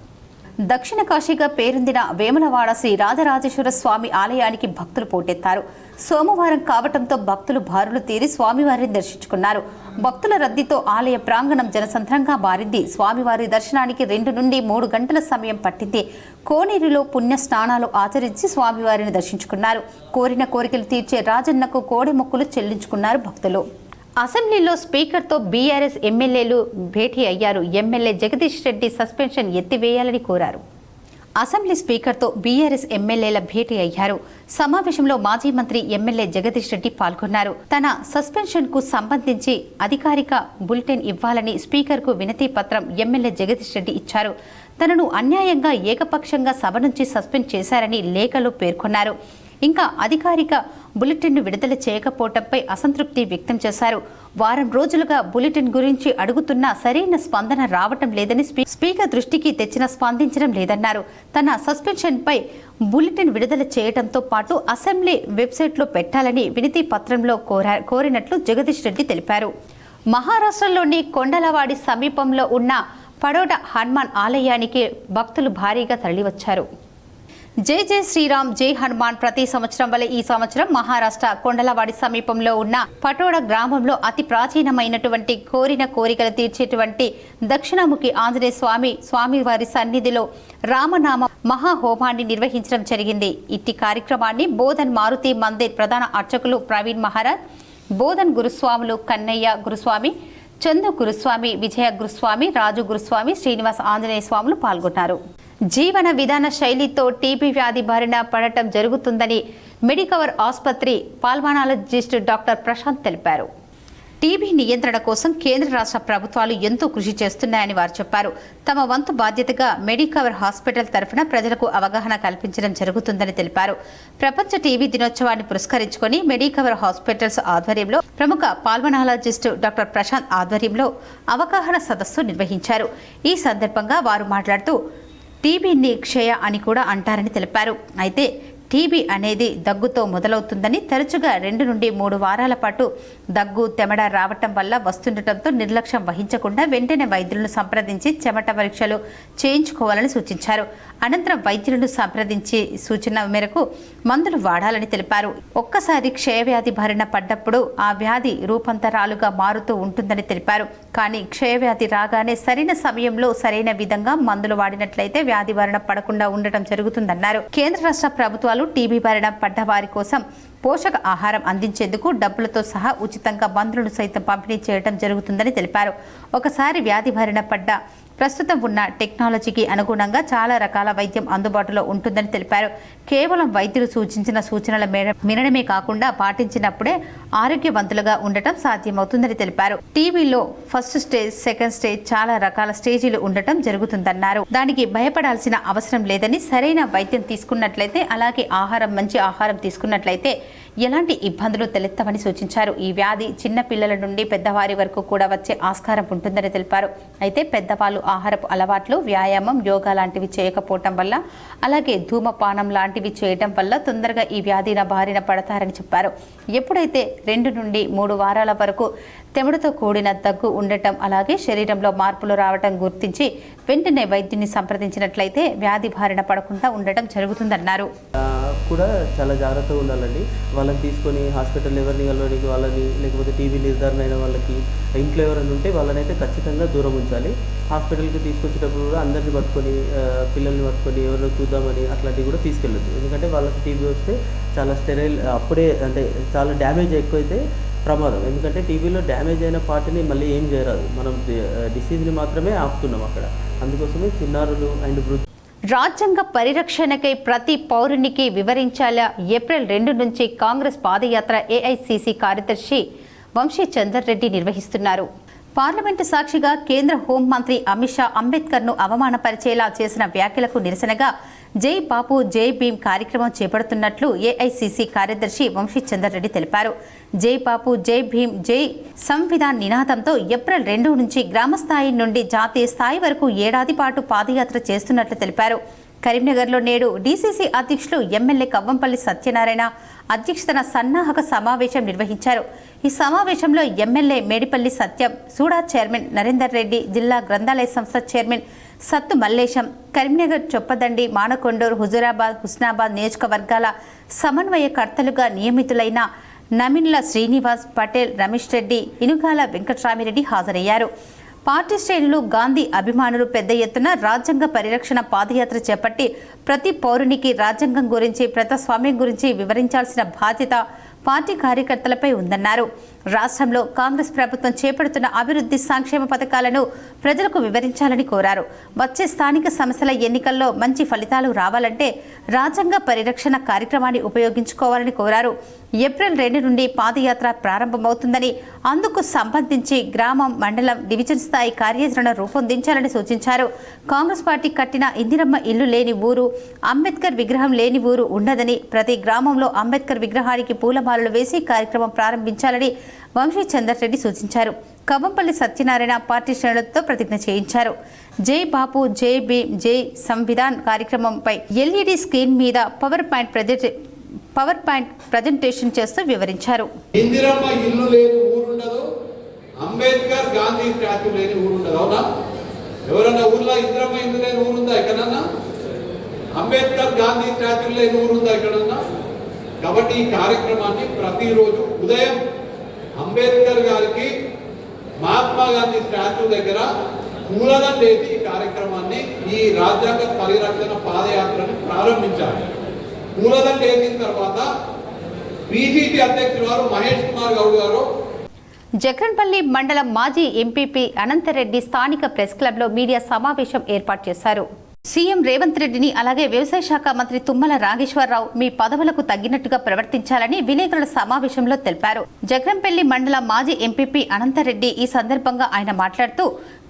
దక్షిణ కాశీగా పేరొందిన వేములవాడ శ్రీ రాజరాజేశ్వర స్వామి ఆలయానికి భక్తులు పోటెత్తారు. సోమవారం కావటంతో భక్తులు బారులు తీరి స్వామివారిని దర్శించుకున్నారు. భక్తుల రద్దీతో ఆలయ ప్రాంగణం జనసంద్రంగా మారింది. స్వామివారి దర్శనానికి 2 నుండి 3 గంటల సమయం పట్టింది. కోనేరులో పుణ్య స్నానాలు ఆచరించి స్వామివారిని దర్శించుకున్నారు. కోరిన కోరికలు తీర్చే రాజన్నకు కోడెమొక్కులు చెల్లించుకున్నారు భక్తులు. అసెంబ్లీలో స్పీకర్తో బీఆర్ఎస్ ఎమ్మెల్యేలు భేటీ అయ్యారు. ఎమ్మెల్యే జగదీష్ రెడ్డి సస్పెన్షన్ ఎత్తివేయాలని కోరారు. అసెంబ్లీ స్పీకర్తో బీఆర్ఎస్ ఎమ్మెల్యేల భేటీ అయ్యారు. సమావేశంలో మాజీ మంత్రి ఎమ్మెల్యే జగదీష్ రెడ్డి పాల్గొన్నారు. తన సస్పెన్షన్ కు సంబంధించి అధికారిక బులెటిన్ ఇవ్వాలని స్పీకర్కు వినతి పత్రం ఎమ్మెల్యే జగదీష్ రెడ్డి ఇచ్చారు. తనను అన్యాయంగా ఏకపక్షంగా సభ నుంచి సస్పెండ్ చేశారని లేఖలో పేర్కొన్నారు. ఇంకా అధికారిక బులెటిన్ను విడుదల చేయకపోవడంపై అసంతృప్తి వ్యక్తం చేశారు. వారం రోజులుగా బులెటిన్ గురించి అడుగుతున్నా సరైన స్పందన రావటం లేదని స్పీకర్ దృష్టికి తెచ్చినా స్పందించడం లేదన్నారు. తన సస్పెన్షన్పై బులెటిన్ విడుదల చేయడంతో పాటు అసెంబ్లీ వెబ్సైట్లో పెట్టాలని వినతి పత్రంలో కోరినట్లు జగదీష్ రెడ్డి తెలిపారు. మహారాష్ట్రలోని కొండలవాడి సమీపంలో ఉన్న పడోట హనుమాన్ ఆలయానికి భక్తులు భారీగా తరలివచ్చారు. జై జై శ్రీరామ్ జై హనుమాన్ ప్రతి సంవత్సరం వల్ల ఈ సంవత్సరం మహారాష్ట్ర కొండలవాడి సమీపంలో ఉన్న పటోడ గ్రామంలో అతి ప్రాచీనమైనటువంటి కోరిన కోరికలు తీర్చేటువంటి దక్షిణముఖి ఆంజనేయ స్వామివారి సన్నిధిలో రామనామ మహాహోమాన్ని నిర్వహించడం జరిగింది. ఇట్టి కార్యక్రమాన్ని బోధన్ మారుతి మందిర్ ప్రధాన అర్చకులు ప్రవీణ్ మహారాజ్, బోధన్ గురుస్వాములు కన్నయ్య గురుస్వామి, చందు గురుస్వామి, విజయ గురుస్వామి, రాజు గురుస్వామి, శ్రీనివాస్ ఆంజనేయ స్వాములు పాల్గొన్నారు. జీవన విధాన శైలితో టీబీ వ్యాధి బారిన పడటం జరుగుతుందని మెడికవర్ ఆసుపత్రి పల్మనాలజిస్ట్ డాక్టర్ ప్రశాంత్ తెలిపారు. టీబీ నియంత్రణ కోసం కేంద్ర రాష్ట్ర ప్రభుత్వాలు ఎంతో కృషి చేస్తున్నాయని వారు చెప్పారు. తమ వంతు బాధ్యతగా మెడికవర్ హాస్పిటల్ తరఫున ప్రజలకు అవగాహన కల్పించడం జరుగుతుందని తెలిపారు. ప్రపంచ టీబీ దినోత్సవాన్ని పురస్కరించుకొని మెడికవర్ హాస్పిటల్స్ ఆధ్వర్యంలో ప్రముఖ పల్మనాలజిస్ట్ డాక్టర్ ప్రశాంత్ ఆధ్వర్యంలో అవగాహన సదస్సు నిర్వహించారు. ఈ సందర్భంగా వారు మాట్లాడుతూ టీబీని క్షయ అని కూడా అంటారని తెలిపారు. అయితే టీబీ అనేది దగ్గుతో మొదలవుతుందని, తరచుగా 2 నుండి 3 వారాల పాటు దగ్గు తెమడ రావటం వల్ల వస్తుండటంతో నిర్లక్ష్యం వహించకుండా వెంటనే వైద్యులను సంప్రదించి చెమట పరీక్షలు చేయించుకోవాలని సూచించారు. అనంతరం వైద్యులను సంప్రదించి సూచన మేరకు మందులు వాడాలని తెలిపారు. ఒక్కసారి క్షయవ్యాధి బారిన పడ్డప్పుడు ఆ వ్యాధి రూపాంతరాలుగా మారుతూ ఉంటుందని తెలిపారు. కానీ క్షయవ్యాధి రాగానే సరైన సమయంలో సరైన విధంగా మందులు వాడినట్లయితే వ్యాధి బారిన పడకుండా ఉండటం జరుగుతుందన్నారు. కేంద్ర రాష్ట్ర ప్రభుత్వాలు టీబీ బారిన పడ్డ వారి కోసం పోషక ఆహారం అందించేందుకు డబ్బులతో సహా ఉచితంగా మందులను సైతం పంపిణీ చేయడం జరుగుతుందని తెలిపారు. ఒకసారి వ్యాధి బారిన పడ్డ ప్రస్తుతం ఉన్న టెక్నాలజీకి అనుగుణంగా చాలా రకాల వైద్యం అందుబాటులో ఉంటుందని తెలిపారు. కేవలం వైద్యులు సూచించిన సూచనల వినడమే కాకుండా పాటించినప్పుడే ఆరోగ్యవంతులుగా ఉండటం సాధ్యమవుతుందని తెలిపారు. టీబీలో ఫస్ట్ స్టేజ్, సెకండ్ స్టేజ్ చాలా రకాల స్టేజీలు ఉండటం జరుగుతుందన్నారు. దానికి భయపడాల్సిన అవసరం లేదని, సరైన వైద్యం తీసుకున్నట్లయితే అలాగే మంచి ఆహారం తీసుకున్నట్లయితే ఎలాంటి ఇబ్బందులు తలెత్తవని సూచించారు. ఈ వ్యాధి చిన్న పిల్లల నుండి పెద్దవారి వరకు కూడా వచ్చే ఆస్కారం ఉంటుందని తెలిపారు. అయితే పెద్దవాళ్ళు ఆహారపు అలవాట్లు, వ్యాయామం, యోగా లాంటివి చేయకపోవటం వల్ల, అలాగే ధూమపానం లాంటివి చేయటం వల్ల తొందరగా ఈ వ్యాధిన బారిన పడతారని చెప్పారు. ఎప్పుడైతే 2 నుండి 3 వారాల వరకు తెముడుతో కూడిన దగ్గు ఉండటం, అలాగే శరీరంలో మార్పులు రావటం గుర్తించి వెంటనే వైద్యుని సంప్రదించినట్లయితే వ్యాధి బారిన పడకుండా ఉండటం జరుగుతుందన్నారు. కూడా చాలా జాగ్రత్తగా ఉండాలండి. వాళ్ళని తీసుకొని హాస్పిటల్ ఎవరిని కలవడానికి వాళ్ళని, లేకపోతే టీబీ నిర్ధారణ అయిన వాళ్ళకి, ఇంట్లో ఎవరైనా ఉంటే వాళ్ళని అయితే ఖచ్చితంగా దూరం ఉంచాలి. హాస్పిటల్కి తీసుకొచ్చేటప్పుడు కూడా అందరిని పట్టుకొని, పిల్లల్ని పట్టుకొని ఎవరినో చూద్దామని అట్లాంటివి కూడా తీసుకెళ్ళొద్దు. ఎందుకంటే వాళ్ళకి టీబీ వస్తే చాలా స్టెరైల్, అప్పుడే అంటే చాలా డ్యామేజ్ ఎక్కువైతే ప్రమాదం. ఎందుకంటే టీబీలో డ్యామేజ్ అయిన పార్ట్ని మళ్ళీ ఏం చేయరాదు, మనం డిసీజ్ని మాత్రమే ఆపుతున్నాం అక్కడ. అందుకోసమే చిన్నారులు అండ్ వృద్ధులు రాజ్యాంగ పరిరక్షణకై ప్రతి పౌరునికి వివరించాలా ఏప్రిల్ 2 నుంచి కాంగ్రెస్ పాదయాత్ర ఏఐసీసీ కార్యదర్శి వంశీ చందర్ రెడ్డి నిర్వహిస్తున్నారు. పార్లమెంటు సాక్షిగా కేంద్ర హోంమంత్రి అమిత్ షా అంబేద్కర్ను అవమానపరిచేలా చేసిన వ్యాఖ్యలకు నిరసనగా జై బాపు జై భీమ్ కార్యక్రమం చేపడుతున్నట్లు ఏఐసీసీ కార్యదర్శి వంశీ చందర్ రెడ్డి తెలిపారు. జై బాపు జై భీమ్ జై సంవిధాన్ నినాదంతో ఏప్రిల్ 2 నుంచి గ్రామస్థాయి నుండి జాతీయ స్థాయి వరకు ఏడాది పాటు పాదయాత్ర చేస్తున్నట్లు తెలిపారు. కరీంనగర్లో నేడు డీసీసీ అధ్యక్షులు ఎమ్మెల్యే కవ్వంపల్లి సత్యనారాయణ అధ్యక్షతన సన్నాహక సమావేశం నిర్వహించారు. ఈ సమావేశంలో ఎమ్మెల్యే మేడిపల్లి సత్యం, సూడా చైర్మన్ నరేందర్ రెడ్డి, జిల్లా గ్రంథాలయ సంస్థ చైర్మన్ సత్తు మల్లేశం, కరీంనగర్, చొప్పదండి, మానకొండూరు, హుజూరాబాద్, హుస్నాబాద్ నియోజకవర్గాల సమన్వయకర్తలుగా నియమితులైన నమిన్ల శ్రీనివాస్, పటేల్, రమేష్ రెడ్డి, ఇనుగాల వెంకట్రామిరెడ్డి హాజరయ్యారు. పార్టీ శ్రేణులు, గాంధీ అభిమానులు పెద్ద ఎత్తున రాజ్యాంగ పరిరక్షణ పాదయాత్ర చేపట్టి ప్రతి పౌరునికి రాజ్యాంగం గురించి, ప్రజాస్వామ్యం గురించి వివరించాల్సిన బాధ్యత పార్టీ కార్యకర్తలపై ఉందన్నారు. రాష్ట్రంలో కాంగ్రెస్ ప్రభుత్వం చేపడుతున్న అభివృద్ధి సంక్షేమ పథకాలను ప్రజలకు వివరించాలని కోరారు. వచ్చే స్థానిక సంస్థల ఎన్నికల్లో మంచి ఫలితాలు రావాలంటే రాజ్యాంగ పరిరక్షణ కార్యక్రమాన్ని ఉపయోగించుకోవాలని కోరారు. ఏప్రిల్ 2 నుండి పాదయాత్ర ప్రారంభమవుతుందని, అందుకు సంబంధించి గ్రామం, మండలం, డివిజన్ స్థాయి కార్యాచరణ రూపొందించాలని సూచించారు. కాంగ్రెస్ పార్టీ కట్టిన ఇందిరమ్మ ఇల్లు లేని ఊరు, అంబేద్కర్ విగ్రహం లేని ఊరు ఉండదని, ప్రతి గ్రామంలో అంబేద్కర్ విగ్రహానికి పూలమాలలు వేసి కార్యక్రమం ప్రారంభించాలని వంశీ చందర్ రెడ్డి సూచించారు. కవ్వంపల్లి సత్యనారాయణ పార్టీ శ్రేణులతో ప్రతిజ్ఞ చేయించారు. జై బాపు జై భీమ్ జై సంవిధాన్ కార్యక్రమంపై ఎల్ఈడి స్క్రీన్ మీద పవర్ పాయింట్ ప్రజెంటేషన్ చేస్తూ వివరించారు. ఇందిరమ్మ ఇల్లు లేని ఊరుండదు, అంబేద్కర్ గాంధీ స్టాచ్యూ లేని ఊరుండదు. అవునా? ఎవరన్నా ఊర్లో ఇందిరమ్మ ఇల్లు లేని ఊరుందా ఎక్కడన్నా? అంబేద్కర్ గాంధీ స్టాచ్యూ లేని ఊరుందా ఎక్కడన్నా? కాబట్టి ఈ కార్యక్రమాన్ని ప్రతిరోజు ఉదయం అంబేద్కర్ గారికి మహాత్మా గాంధీ స్టాచ్యూ దగ్గర పూలదండ చేసి ఈ కార్యక్రమాన్ని, ఈ రాజ్యాంగ పరిరక్షణ పాదయాత్రని ప్రారంభించాలి. పూలదండ చేసిన తర్వాత బీజేపీ అధ్యక్షులు వారు మహేష్ కుమార్ గౌడ్ గారు, జక్రన్పల్లి మండలం మాజీ ఎంపీపీ అనంతరెడ్డి స్థానిక ప్రెస్ క్లబ్లో మీడియా సమావేశం ఏర్పాటు చేశారు. సీఎం రేవంత్ రెడ్డిని, అలాగే వ్యవసాయ శాఖ మంత్రి తుమ్మల నాగేశ్వరరావు మీ పదవులకు తగ్గినట్టుగా ప్రవర్తించాలని విలేకరుల సమావేశంలో తెలిపారు. జగ్రంపల్లి మండల మాజీ ఎంపీపీ అనంతరెడ్డి ఈ సందర్భంగా ఆయన మాట్లాడుతూ,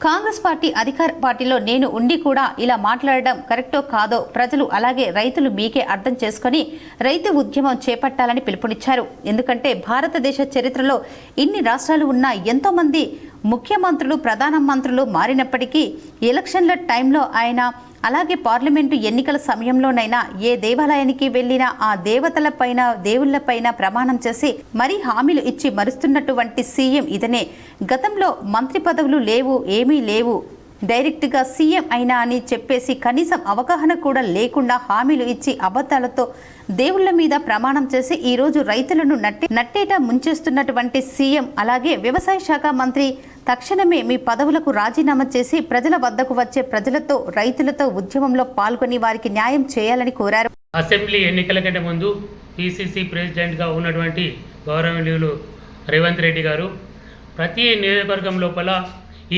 కాంగ్రెస్ పార్టీ అధికార పార్టీలో నేను ఉండి కూడా ఇలా మాట్లాడడం కరెక్టో కాదో ప్రజలు, అలాగే రైతులు మీకే అర్థం చేసుకుని రైతు ఉద్యమం చేపట్టాలని పిలుపునిచ్చారు. ఎందుకంటే భారతదేశ చరిత్రలో ఇన్ని రాష్ట్రాలు ఉన్నా ఎంతో మంది ముఖ్యమంత్రులు, ప్రధానమంత్రులు మారినప్పటికీ ఎలక్షన్ల టైంలో ఆయన, అలాగే పార్లమెంటు ఎన్నికల సమయంలోనైనా ఏ దేవాలయానికి వెళ్ళినా ఆ దేవతలపైన, దేవుళ్లపైన ప్రమాణం చేసి మరీ హామీలు ఇచ్చి మరుస్తున్నటువంటి సీఎం ఇతనే. గతంలో మంత్రి పదవులు లేవు, ఏమీ లేవు, డైరెక్ట్గా సీఎం అయినా అని చెప్పేసి కనీసం అవగాహన కూడా లేకుండా హామీలు ఇచ్చి అబద్ధాలతో దేవుళ్ల మీద ప్రమాణం చేసి ఈరోజు రైతులను నట్టేట ముంచేస్తున్నటువంటి సీఎం, అలాగే వ్యవసాయ శాఖ మంత్రి తక్షణమే మీ పదవులకు రాజీనామా చేసి ప్రజల వద్దకు వచ్చే ప్రజలతో, రైతులతో ఉద్యమంలో పాల్గొని వారికి న్యాయం చేయాలని కోరారు. అసెంబ్లీ ఎన్నికల కంటే ముందు పిసిసి ప్రెసిడెంట్గా ఉన్నటువంటి గౌరవనీయులు రేవంత్ రెడ్డి గారు ప్రతి నియోజకవర్గం లోపల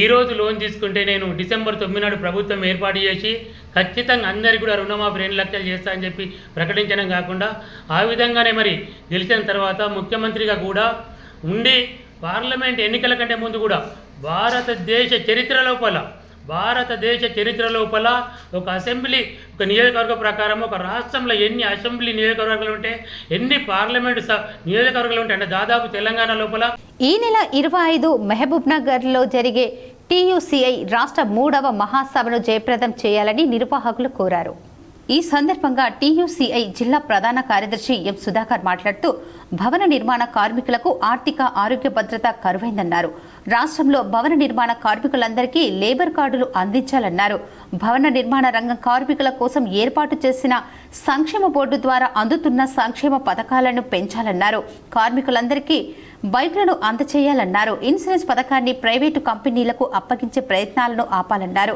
ఈరోజు లోన్ తీసుకుంటే నేను డిసెంబర్ 9 నాడు ప్రభుత్వం ఏర్పాటు చేసి ఖచ్చితంగా అందరికీ కూడా రుణమాఫీ 2 లక్షలు చేస్తా అని చెప్పి ప్రకటించడం కాకుండా, ఆ విధంగానే మరి గెలిచిన తర్వాత ముఖ్యమంత్రిగా కూడా ఉండి పార్లమెంట్ ఎన్నికల కంటే ముందు కూడా భారతదేశ చరిత్ర లోపల ఒక అసెంబ్లీ, ఒక నియోజకవర్గ ప్రకారం ఒక రాష్ట్రంలో ఎన్ని అసెంబ్లీ నియోజకవర్గాలు ఉంటే, ఎన్ని పార్లమెంటు నియోజకవర్గాలు ఉంటాయి అంటే దాదాపు తెలంగాణ లోపల ఈ నెల 25 మహబూబ్ నగర్లో జరిగే టీయూసీఐ రాష్ట్ర 3వ మహాసభను జయప్రదం చేయాలని నిర్వాహకులు కోరారు. ఈ సందర్భంగా టీయూసీఐ జిల్లా ప్రధాన కార్యదర్శి ఎం సుధాకర్ మాట్లాడుతూ భవన నిర్మాణ కార్మికులకు ఆర్థిక ఆరోగ్య భద్రత కరువైందన్నారు. రాష్ట్రంలో భవన నిర్మాణ కార్మికులందరికీ లేబర్ కార్డులు అందించాలన్నారు. భవన నిర్మాణ రంగం కార్మికుల కోసం ఏర్పాటు చేసిన సంక్షేమ బోర్డు ద్వారా అందుతున్న సంక్షేమ పథకాలను పెంచాలన్నారు. కార్మికులందరికీ బైక్లను అందచేయాలన్నారు. ఇన్సూరెన్స్ పథకాన్ని ప్రైవేటు కంపెనీలకు అప్పగించే ప్రయత్నాలను ఆపాలన్నారు.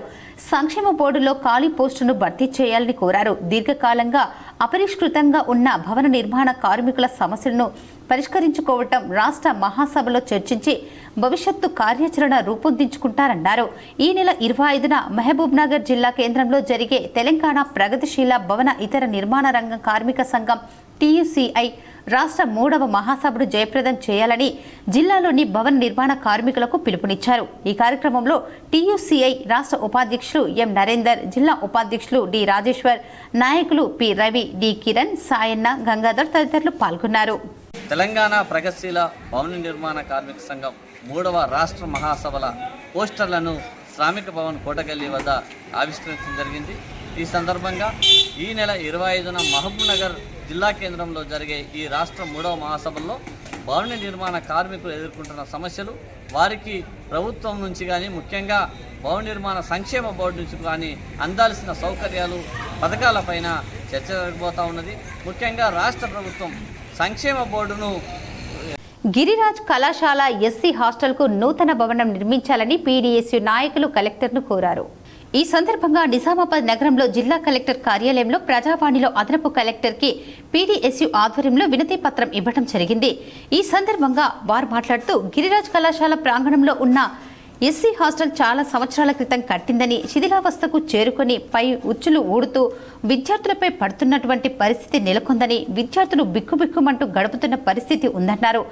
సంక్షేమ బోర్డులో ఖాళీ పోస్టును భర్తీ చేయాలని కోరారు. దీర్ఘకాలంగా అపరిష్కృతంగా ఉన్న భవన నిర్మాణ కార్మికుల సమస్యలను పరిష్కరించుకోవటం రాష్ట్ర మహాసభలో చర్చించి భవిష్యత్తు కార్యాచరణ రూపొందించుకుంటారన్నారు. ఈ నెల 25న మహబూబ్ నగర్ జిల్లా కేంద్రంలో జరిగే తెలంగాణ ప్రగతిశీల భవన ఇతర నిర్మాణ రంగం కార్మిక సంఘం టీయూసీఐ రాష్ట్ర 3వ మహాసభను జయప్రదం చేయాలని జిల్లాలోని భవన నిర్మాణ కార్మికులకు పిలుపునిచ్చారు. ఈ కార్యక్రమంలో టీయూసీఐ రాష్ట్ర ఉపాధ్యక్షులు ఎం నరేందర్, జిల్లా ఉపాధ్యక్షులు డి రాజేశ్వర్, నాయకులు పి రవి, డి కిరణ్, సాయన్న, గంగాధర్ తదితరులు పాల్గొన్నారు. తెలంగాణ ప్రగతిశీల భవన నిర్మాణ కార్మిక సంఘం 3వ రాష్ట్ర మహాసభల పోస్టర్లను శ్రామిక భవన్ కోటగల్లి వద్ద ఆవిష్కరించడం జరిగింది. ఈ సందర్భంగా ఈ నెల 25న మహబూబ్ నగర్ జిల్లా కేంద్రంలో జరిగే ఈ రాష్ట్ర 3వ మహాసభల్లో భవన నిర్మాణ కార్మికులు ఎదుర్కొంటున్న సమస్యలు, వారికి ప్రభుత్వం నుంచి కానీ ముఖ్యంగా భవన నిర్మాణ సంక్షేమ బోర్డు నుంచి కానీ అందాల్సిన సౌకర్యాలు, పథకాలపైన చర్చ జరగబోతూ ఉన్నది. ముఖ్యంగా రాష్ట్ర ప్రభుత్వం సంక్షేమ బోర్డును గిరిరాజ్ కళాశాల ఎస్సీ హాస్టల్కు నూతన భవనం నిర్మించాలని పీడీఎస్యూ నాయకులు కలెక్టర్ను కోరారు. ఈ సందర్భంగా నిజామాబాద్ నగరంలో జిల్లా కలెక్టర్ కార్యాలయంలో ప్రజావాణిలో అదనపు కలెక్టర్కి పీడీఎస్యూ ఆధ్వర్యంలో వినతి పత్రం ఇవ్వడం జరిగింది. ఈ సందర్భంగా వారు మాట్లాడుతూ గిరిరాజ్ కళాశాల ప్రాంగణంలో ఉన్న ఎస్సీ హాస్టల్ చాలా సంవత్సరాల క్రితం కట్టిందని, శిథిలావస్థకు చేరుకొని పై ఉచ్చులు ఊడుతూ విద్యార్థులపై పడుతున్నటువంటి పరిస్థితి నెలకొందని, విద్యార్థులు బిక్కుబిక్కుమంటూ గడుపుతున్న పరిస్థితి ఉందన్నారు.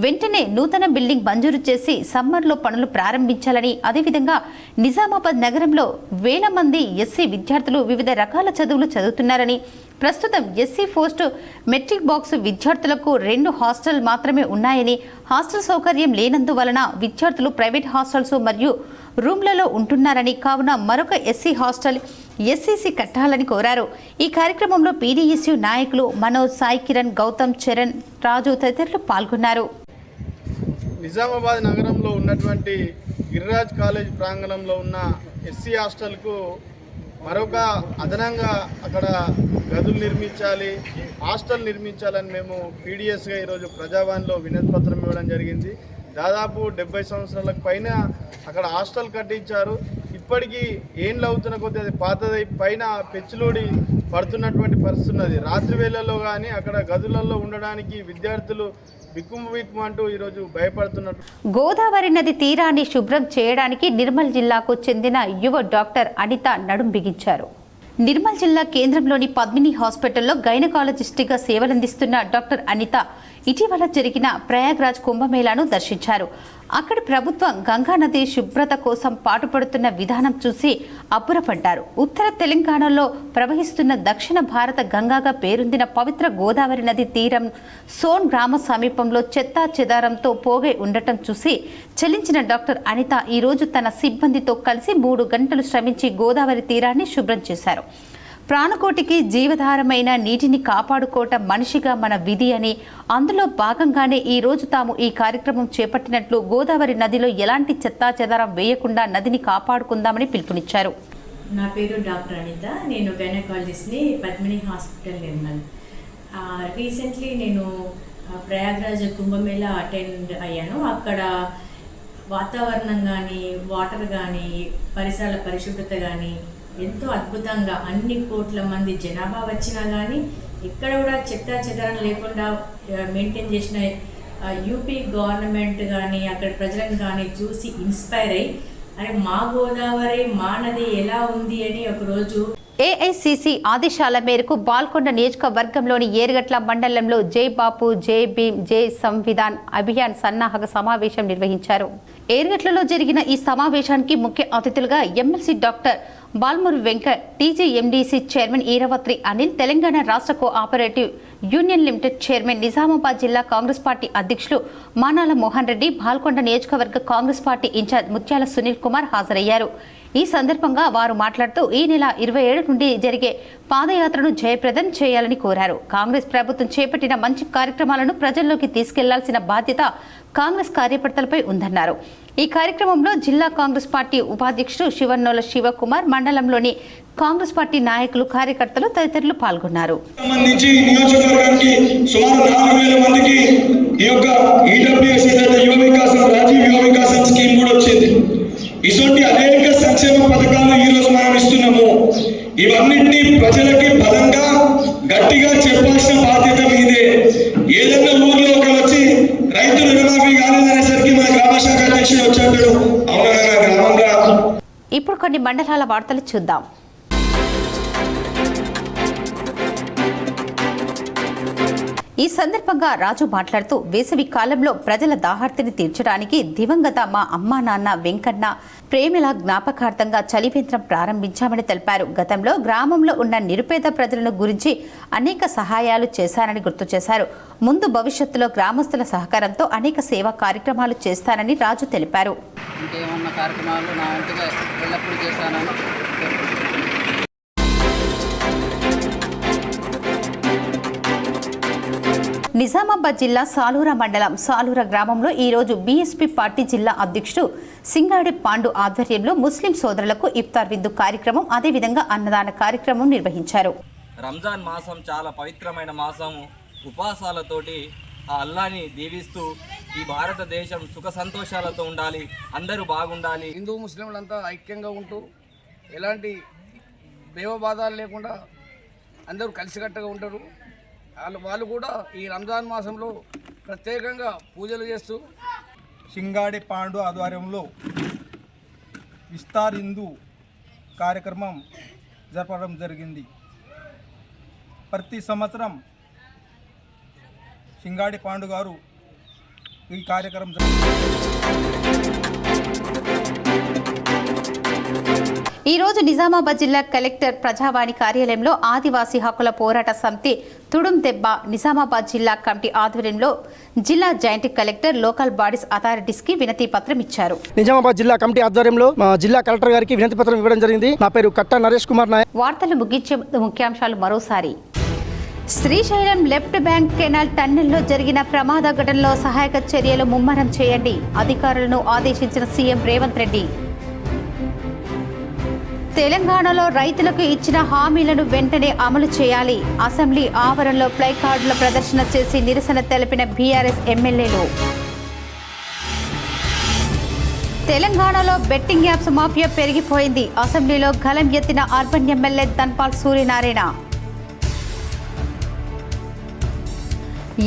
వెంటనే నూతన బిల్డింగ్ మంజూరు చేసి సమ్మర్లో పనులు ప్రారంభించాలని, అదేవిధంగా నిజామాబాద్ నగరంలో వేల మంది ఎస్సీ విద్యార్థులు వివిధ రకాల చదువులు చదువుతున్నారని, ప్రస్తుతం ఎస్సీ పోస్ట్ మెట్రిక్ బాక్స్ విద్యార్థులకు 2 హాస్టల్ మాత్రమే ఉన్నాయని, హాస్టల్ సౌకర్యం లేనందువలన విద్యార్థులు ప్రైవేట్ హాస్టల్స్ మరియు రూమ్లలో ఉంటున్నారని, కావున మరొక ఎస్సీ హాస్టల్ ఎస్సీసీ కట్టాలని కోరారు. ఈ కార్యక్రమంలో పీడీఎస్యూ నాయకులు మనోజ్, సాయి కిరణ్, గౌతమ్, చరణ్, రాజు తదితరులు పాల్గొన్నారు. నిజామాబాద్ నగరంలో ఉన్నటువంటి గిరిరాజ్ కాలేజ్ ప్రాంగణంలో ఉన్న ఎస్సీ హాస్టల్కు మరొక అదనంగా అక్కడ గదులు నిర్మించాలి, హాస్టల్ నిర్మించాలని మేము పీడీఎస్గా ఈరోజు ప్రజావాణిలో వినతి పత్రం ఇవ్వడం జరిగింది. దాదాపు 70 సంవత్సరాలకు పైన అక్కడ హాస్టల్ కట్టించారు. ఇప్పటికీ ఏండ్లు అవుతున్న కొద్దీ అది పాతదై పైన పెచ్చులోడి పడుతున్నటువంటి పరిస్థితి ఉన్నది. రాత్రి వేళల్లో కానీ అక్కడ గదులలో ఉండడానికి విద్యార్థులు బిక్కుమంటూ ఈరోజు భయపడుతున్నట్టు. గోదావరి నది తీరాన్ని శుభ్రం చేయడానికి నిర్మల్ జిల్లాకు చెందిన యువ డాక్టర్ అనిత నడుం బిగించారు. నిర్మల్ జిల్లా కేంద్రంలోని పద్మిని హాస్పిటల్లో గైనకాలజిస్ట్గా సేవలందిస్తున్న డాక్టర్ అనిత ఇటీవల జరిగిన ప్రయాగ్రాజ్ కుంభమేళాను దర్శించారు. అక్కడి ప్రభుత్వం గంగానది శుభ్రత కోసం పాటుపడుతున్న విధానం చూసి అబ్బురపడ్డారు. ఉత్తర తెలంగాణలో ప్రవహిస్తున్న దక్షిణ భారత గంగాగా పేరొందిన పవిత్ర గోదావరి నది తీరం సోన్ గ్రామ సమీపంలో చెత్తా చెదారంతో పోగై ఉండటం చూసి చలించిన డాక్టర్ అనిత ఈరోజు తన సిబ్బందితో కలిసి 3 గంటలు శ్రమించి గోదావరి తీరాన్ని శుభ్రం చేశారు. ప్రాణకోటికి జీవధారమైన నీటిని కాపాడుకోవటం మనిషిగా మన విధి అని, అందులో భాగంగానే ఈ రోజు తాము ఈ కార్యక్రమం చేపట్టినట్లు, గోదావరి నదిలో ఎలాంటి చెత్తా చెదారం వేయకుండా నదిని కాపాడుకుందామని పిలుపునిచ్చారు. నా పేరు డాక్టర్ అనిత, నేను గైనకాలజిస్ట్ని, పద్మిని హాస్పిటల్ నిర్మల్. రీసెంట్లీ నేను ప్రయాగ్రాజ్ కుంభమేళా అటెండ్ అయ్యాను. అక్కడ వాతావరణం కానీ, వాటర్ కానీ, పరిసరాల పరిశుభ్రత కానీ ఎంతో అద్భుతంగా, అన్ని కోట్ల మంది జనాభా వచ్చినా కానీ ఇక్కడ కూడా చెత్తా చెదారం లేకుండా మెయింటైన్ చేసిన యూపీ గవర్నమెంట్ కానీ అక్కడ ప్రజలను కానీ చూసి ఇన్స్పైర్ అయ్యి, అరే మా గోదావరి మా నది ఎలా ఉంది అని ఒకరోజు ఏఐసిసి ఆదేశాల మేరకు బాల్కొండ నియోజకవర్గంలోని ఏరుగట్ల మండలంలో జై బాపు జై భీమ్ జై సంవిధాన్ అభియాన్ సన్నాహక సమావేశం నిర్వహించారు. ఏరుగట్లలో జరిగిన ఈ సమావేశానికి ముఖ్య అతిథులుగా MLC doctor Balmuru Venkat, TGMDC chairman Eravathri Anil, Telangana రాష్ట్ర cooperative union limited chairman, Nizamabad జిల్లా కాంగ్రెస్ పార్టీ అధ్యక్షులు మానాల మోహన్ రెడ్డి, బాల్కొండ నియోజకవర్గ కాంగ్రెస్ పార్టీ ఇన్ఛార్జ్ ముత్యాల సునీల్ కుమార్ హాజరయ్యారు. ఈ సందర్భంగా వారు మాట్లాడుతూ ఈ నెల 27 నుండి జరిగే పాదయాత్రను జయప్రదం చేయాలని కోరారు. కాంగ్రెస్ ప్రభుత్వం చేపట్టిన మంచి కార్యక్రమాలను ప్రజల్లోకి తీసుకెళ్లాల్సిన బాధ్యత కాంగ్రెస్ కార్యకర్తలపై ఉందన్నారు. ఈ కార్యక్రమంలో జిల్లా కాంగ్రెస్ పార్టీ ఉపాధ్యక్షుడు శివన్నోల శివకుమార్, మండలంలోని కాంగ్రెస్ పార్టీ నాయకులు, కార్యకర్తలు తదితరులు పాల్గొన్నారు. ఇటువంటి అనేక సంక్షేమ పథకాలను ఈ రోజు మనం ఇస్తున్నాము. ఇవన్నింటినీ ప్రజలకి బలంగా గట్టిగా చెప్పాల్సిన బాధ్యత మీదే. ఏదైనా ఊర్లో ఒకరు వచ్చి రైతు రుణమాఫీ కాలేదనేసరికి మన గ్రామ శాఖ అధ్యక్షుడు వచ్చాడు. అవునా గ్రామంగా. ఇప్పుడు కొన్ని మండలాల వార్తలు చూద్దాం. ఈ సందర్భంగా రాజు మాట్లాడుతూ వేసవి కాలంలో ప్రజల దాహార్తిని తీర్చడానికి దివంగత మా అమ్మా నాన్న వెంకన్న ప్రేమల జ్ఞాపకార్థంగా చలివేంద్రం ప్రారంభించామని తెలిపారు. గతంలో గ్రామంలో ఉన్న నిరుపేద ప్రజలను గురించి అనేక సహాయాలు చేశానని గుర్తు చేశారు. ముందు భవిష్యత్తులో గ్రామస్తుల సహకారంతో అనేక సేవా కార్యక్రమాలు చేస్తానని రాజు తెలిపారు. నిజామాబాద్ జిల్లా సాలూరా మండలం సాలూరా గ్రామంలో ఈరోజు బీఎస్పీ పార్టీ జిల్లా అధ్యక్షుడు సింగాడి పాండు ఆధ్వర్యంలో ముస్లిం సోదరులకు ఇఫ్తార్ విందు కార్యక్రమం, అదేవిధంగా అన్నదాన కార్యక్రమం నిర్వహించారు. రంజాన్ మాసం చాలా పవిత్రమైన మాసం. ఉపవాసాలతోటి ఆ అల్లాని దీవిస్తూ ఈ భారతదేశం సుఖ సంతోషాలతో ఉండాలి, అందరూ బాగుండాలి. హిందూ ముస్లింలంతా ఐక్యంగా ఉంటూ ఎలాంటి భేవబాధాలు లేకుండా అందరూ కలిసికట్టుగా ఉంటారు. వాళ్ళు కూడా ఈ రంజాన్ మాసంలో ప్రత్యేకంగా పూజలు చేస్తూ సింగాడి పాండు ఆధ్వర్యంలో ఇఫ్తార్ హిందూ కార్యక్రమం జరపడం జరిగింది. ప్రతి సంవత్సరం సింగాడి పాండు గారు ఈ కార్యక్రమం ఈ రోజు నిజామాబాద్ జిల్లా కలెక్టర్ ప్రజావాణి కార్యాలయంలో ఆదివాసీ హక్కుల పోరాట సమితి తుడుం దెబ్బ నిజామాబాద్ జిల్లా కమిటీ ఆధ్వర్యంలో జిల్లా joint collector, local bodies authorities కి వినతి పత్రం ఇచ్చారు. నిజామాబాద్ జిల్లా కమిటీ ఆధ్వర్యంలో జిల్లా కలెక్టర్ గారికి వినతి పత్రం ఇవ్వడం జరిగింది. నా పేరు కట్టా నరేష్ కుమార్ నాయక్. వార్తలు ముగించే ముఖ్యాంశాలు మరోసారి. శ్రీశైలం లెఫ్ట్ బ్యాంక్ కెనాల్ టన్నెల్లో జరిగిన ప్రమాద ఘటనలో సహాయక చర్యలు ముమ్మరం చేయండి, అధికారులను ఆదేశించిన సీఎం రేవంత్ రెడ్డి. తెలంగాణలో రైతులకు ఇచ్చిన హామీలను వెంటనే అమలు చేయాలి, అసెంబ్లీ ఆవరణలో ప్లైకార్డుల ప్రదర్శన చేసి నిరసన తెలిపిన బీఆర్ఎస్ ఎమ్మెల్యేలు. తెలంగాణలో బెట్టింగ్ యాప్స్ మాఫియా పెరిగిపోయింది, అసెంబ్లీలో గలం ఎత్తిన అర్బన్ ఎమ్మెల్యే ధన్పాల్ సూర్యనారాయణ.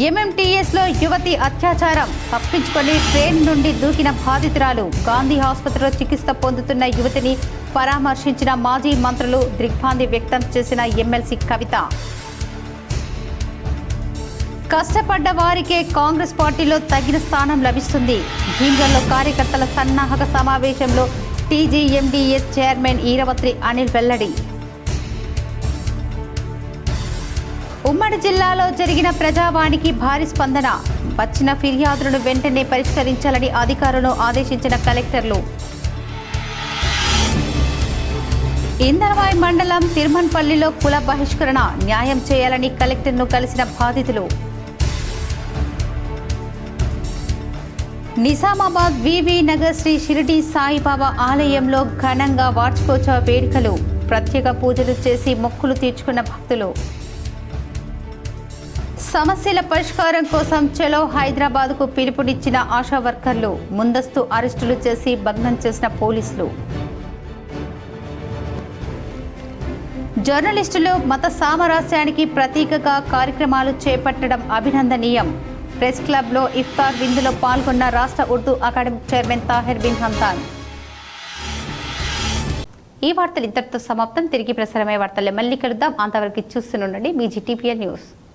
ఎంఎంటీఎస్లో యువతి అత్యాచారం, తప్పించుకొని ట్రైన్ నుండి దూకిన బాధితురాలు. గాంధీ ఆసుపత్రిలో చికిత్స పొందుతున్న యువతిని పరామర్శించిన మాజీ మంత్రులు, దిగ్భ్రాంతి వ్యక్తం చేసిన ఎమ్మెల్సీ కవిత. కష్టపడ్డ వారికే కాంగ్రెస్ పార్టీలో తగిన స్థానం లభిస్తుంది, భీమ్గల్లో కార్యకర్తల సన్నాహక సమావేశంలో టీజీఎండీఎస్ చైర్మన్ ఈరవత్రి అనిల్ వెల్లడి. ఉమ్మడి జిల్లాలో జరిగిన ప్రజావాణికి భారీ స్పందన, వచ్చిన ఫిర్యాదులను వెంటనే పరిష్కరించాలని అధికారులను ఆదేశించిన కలెక్టర్లు. ఇందరవాయి మండలం తిరుమన్పల్లిలో కుల బహిష్కరణ, న్యాయం చేయాలని కలెక్టర్ను కలిసిన బాధితులు. నిజామాబాద్ వివి నగర్ శ్రీ షిరిడి సాయిబాబా ఆలయంలో ఘనంగా వార్షికోత్సవ వేడుకలు, ప్రత్యేక పూజలు చేసి మొక్కులు తీర్చుకున్న భక్తులు. సమస్యల పరిష్కారం కోసం చలో హైదరాబాద్కు పిలుపునిచ్చిన ఆశా వర్కర్లు, ముందస్తు అరెస్టులు చేసి భగ్నం చేసిన పోలీసులు. జర్నలిస్టులు మత సామరస్యానికి ప్రతీకగా కార్యక్రమాలు చేపట్టడం అభినందనీయం, ప్రెస్ క్లబ్లో ఇఫ్తార్ విందులో పాల్గొన్న రాష్ట్ర ఉర్దూ అకాడమీ చైర్మన్ తాహిర్ బిన్ హంతాన్. ఈ వార్తలు ఇంతటితో సమాప్తం. తిరిగి ప్రసారమయ్యే వార్తల్లో మళ్ళీ కలుద్దాం. అంతవరకు చూస్తూనే ఉండండి మీ GTPN న్యూస్.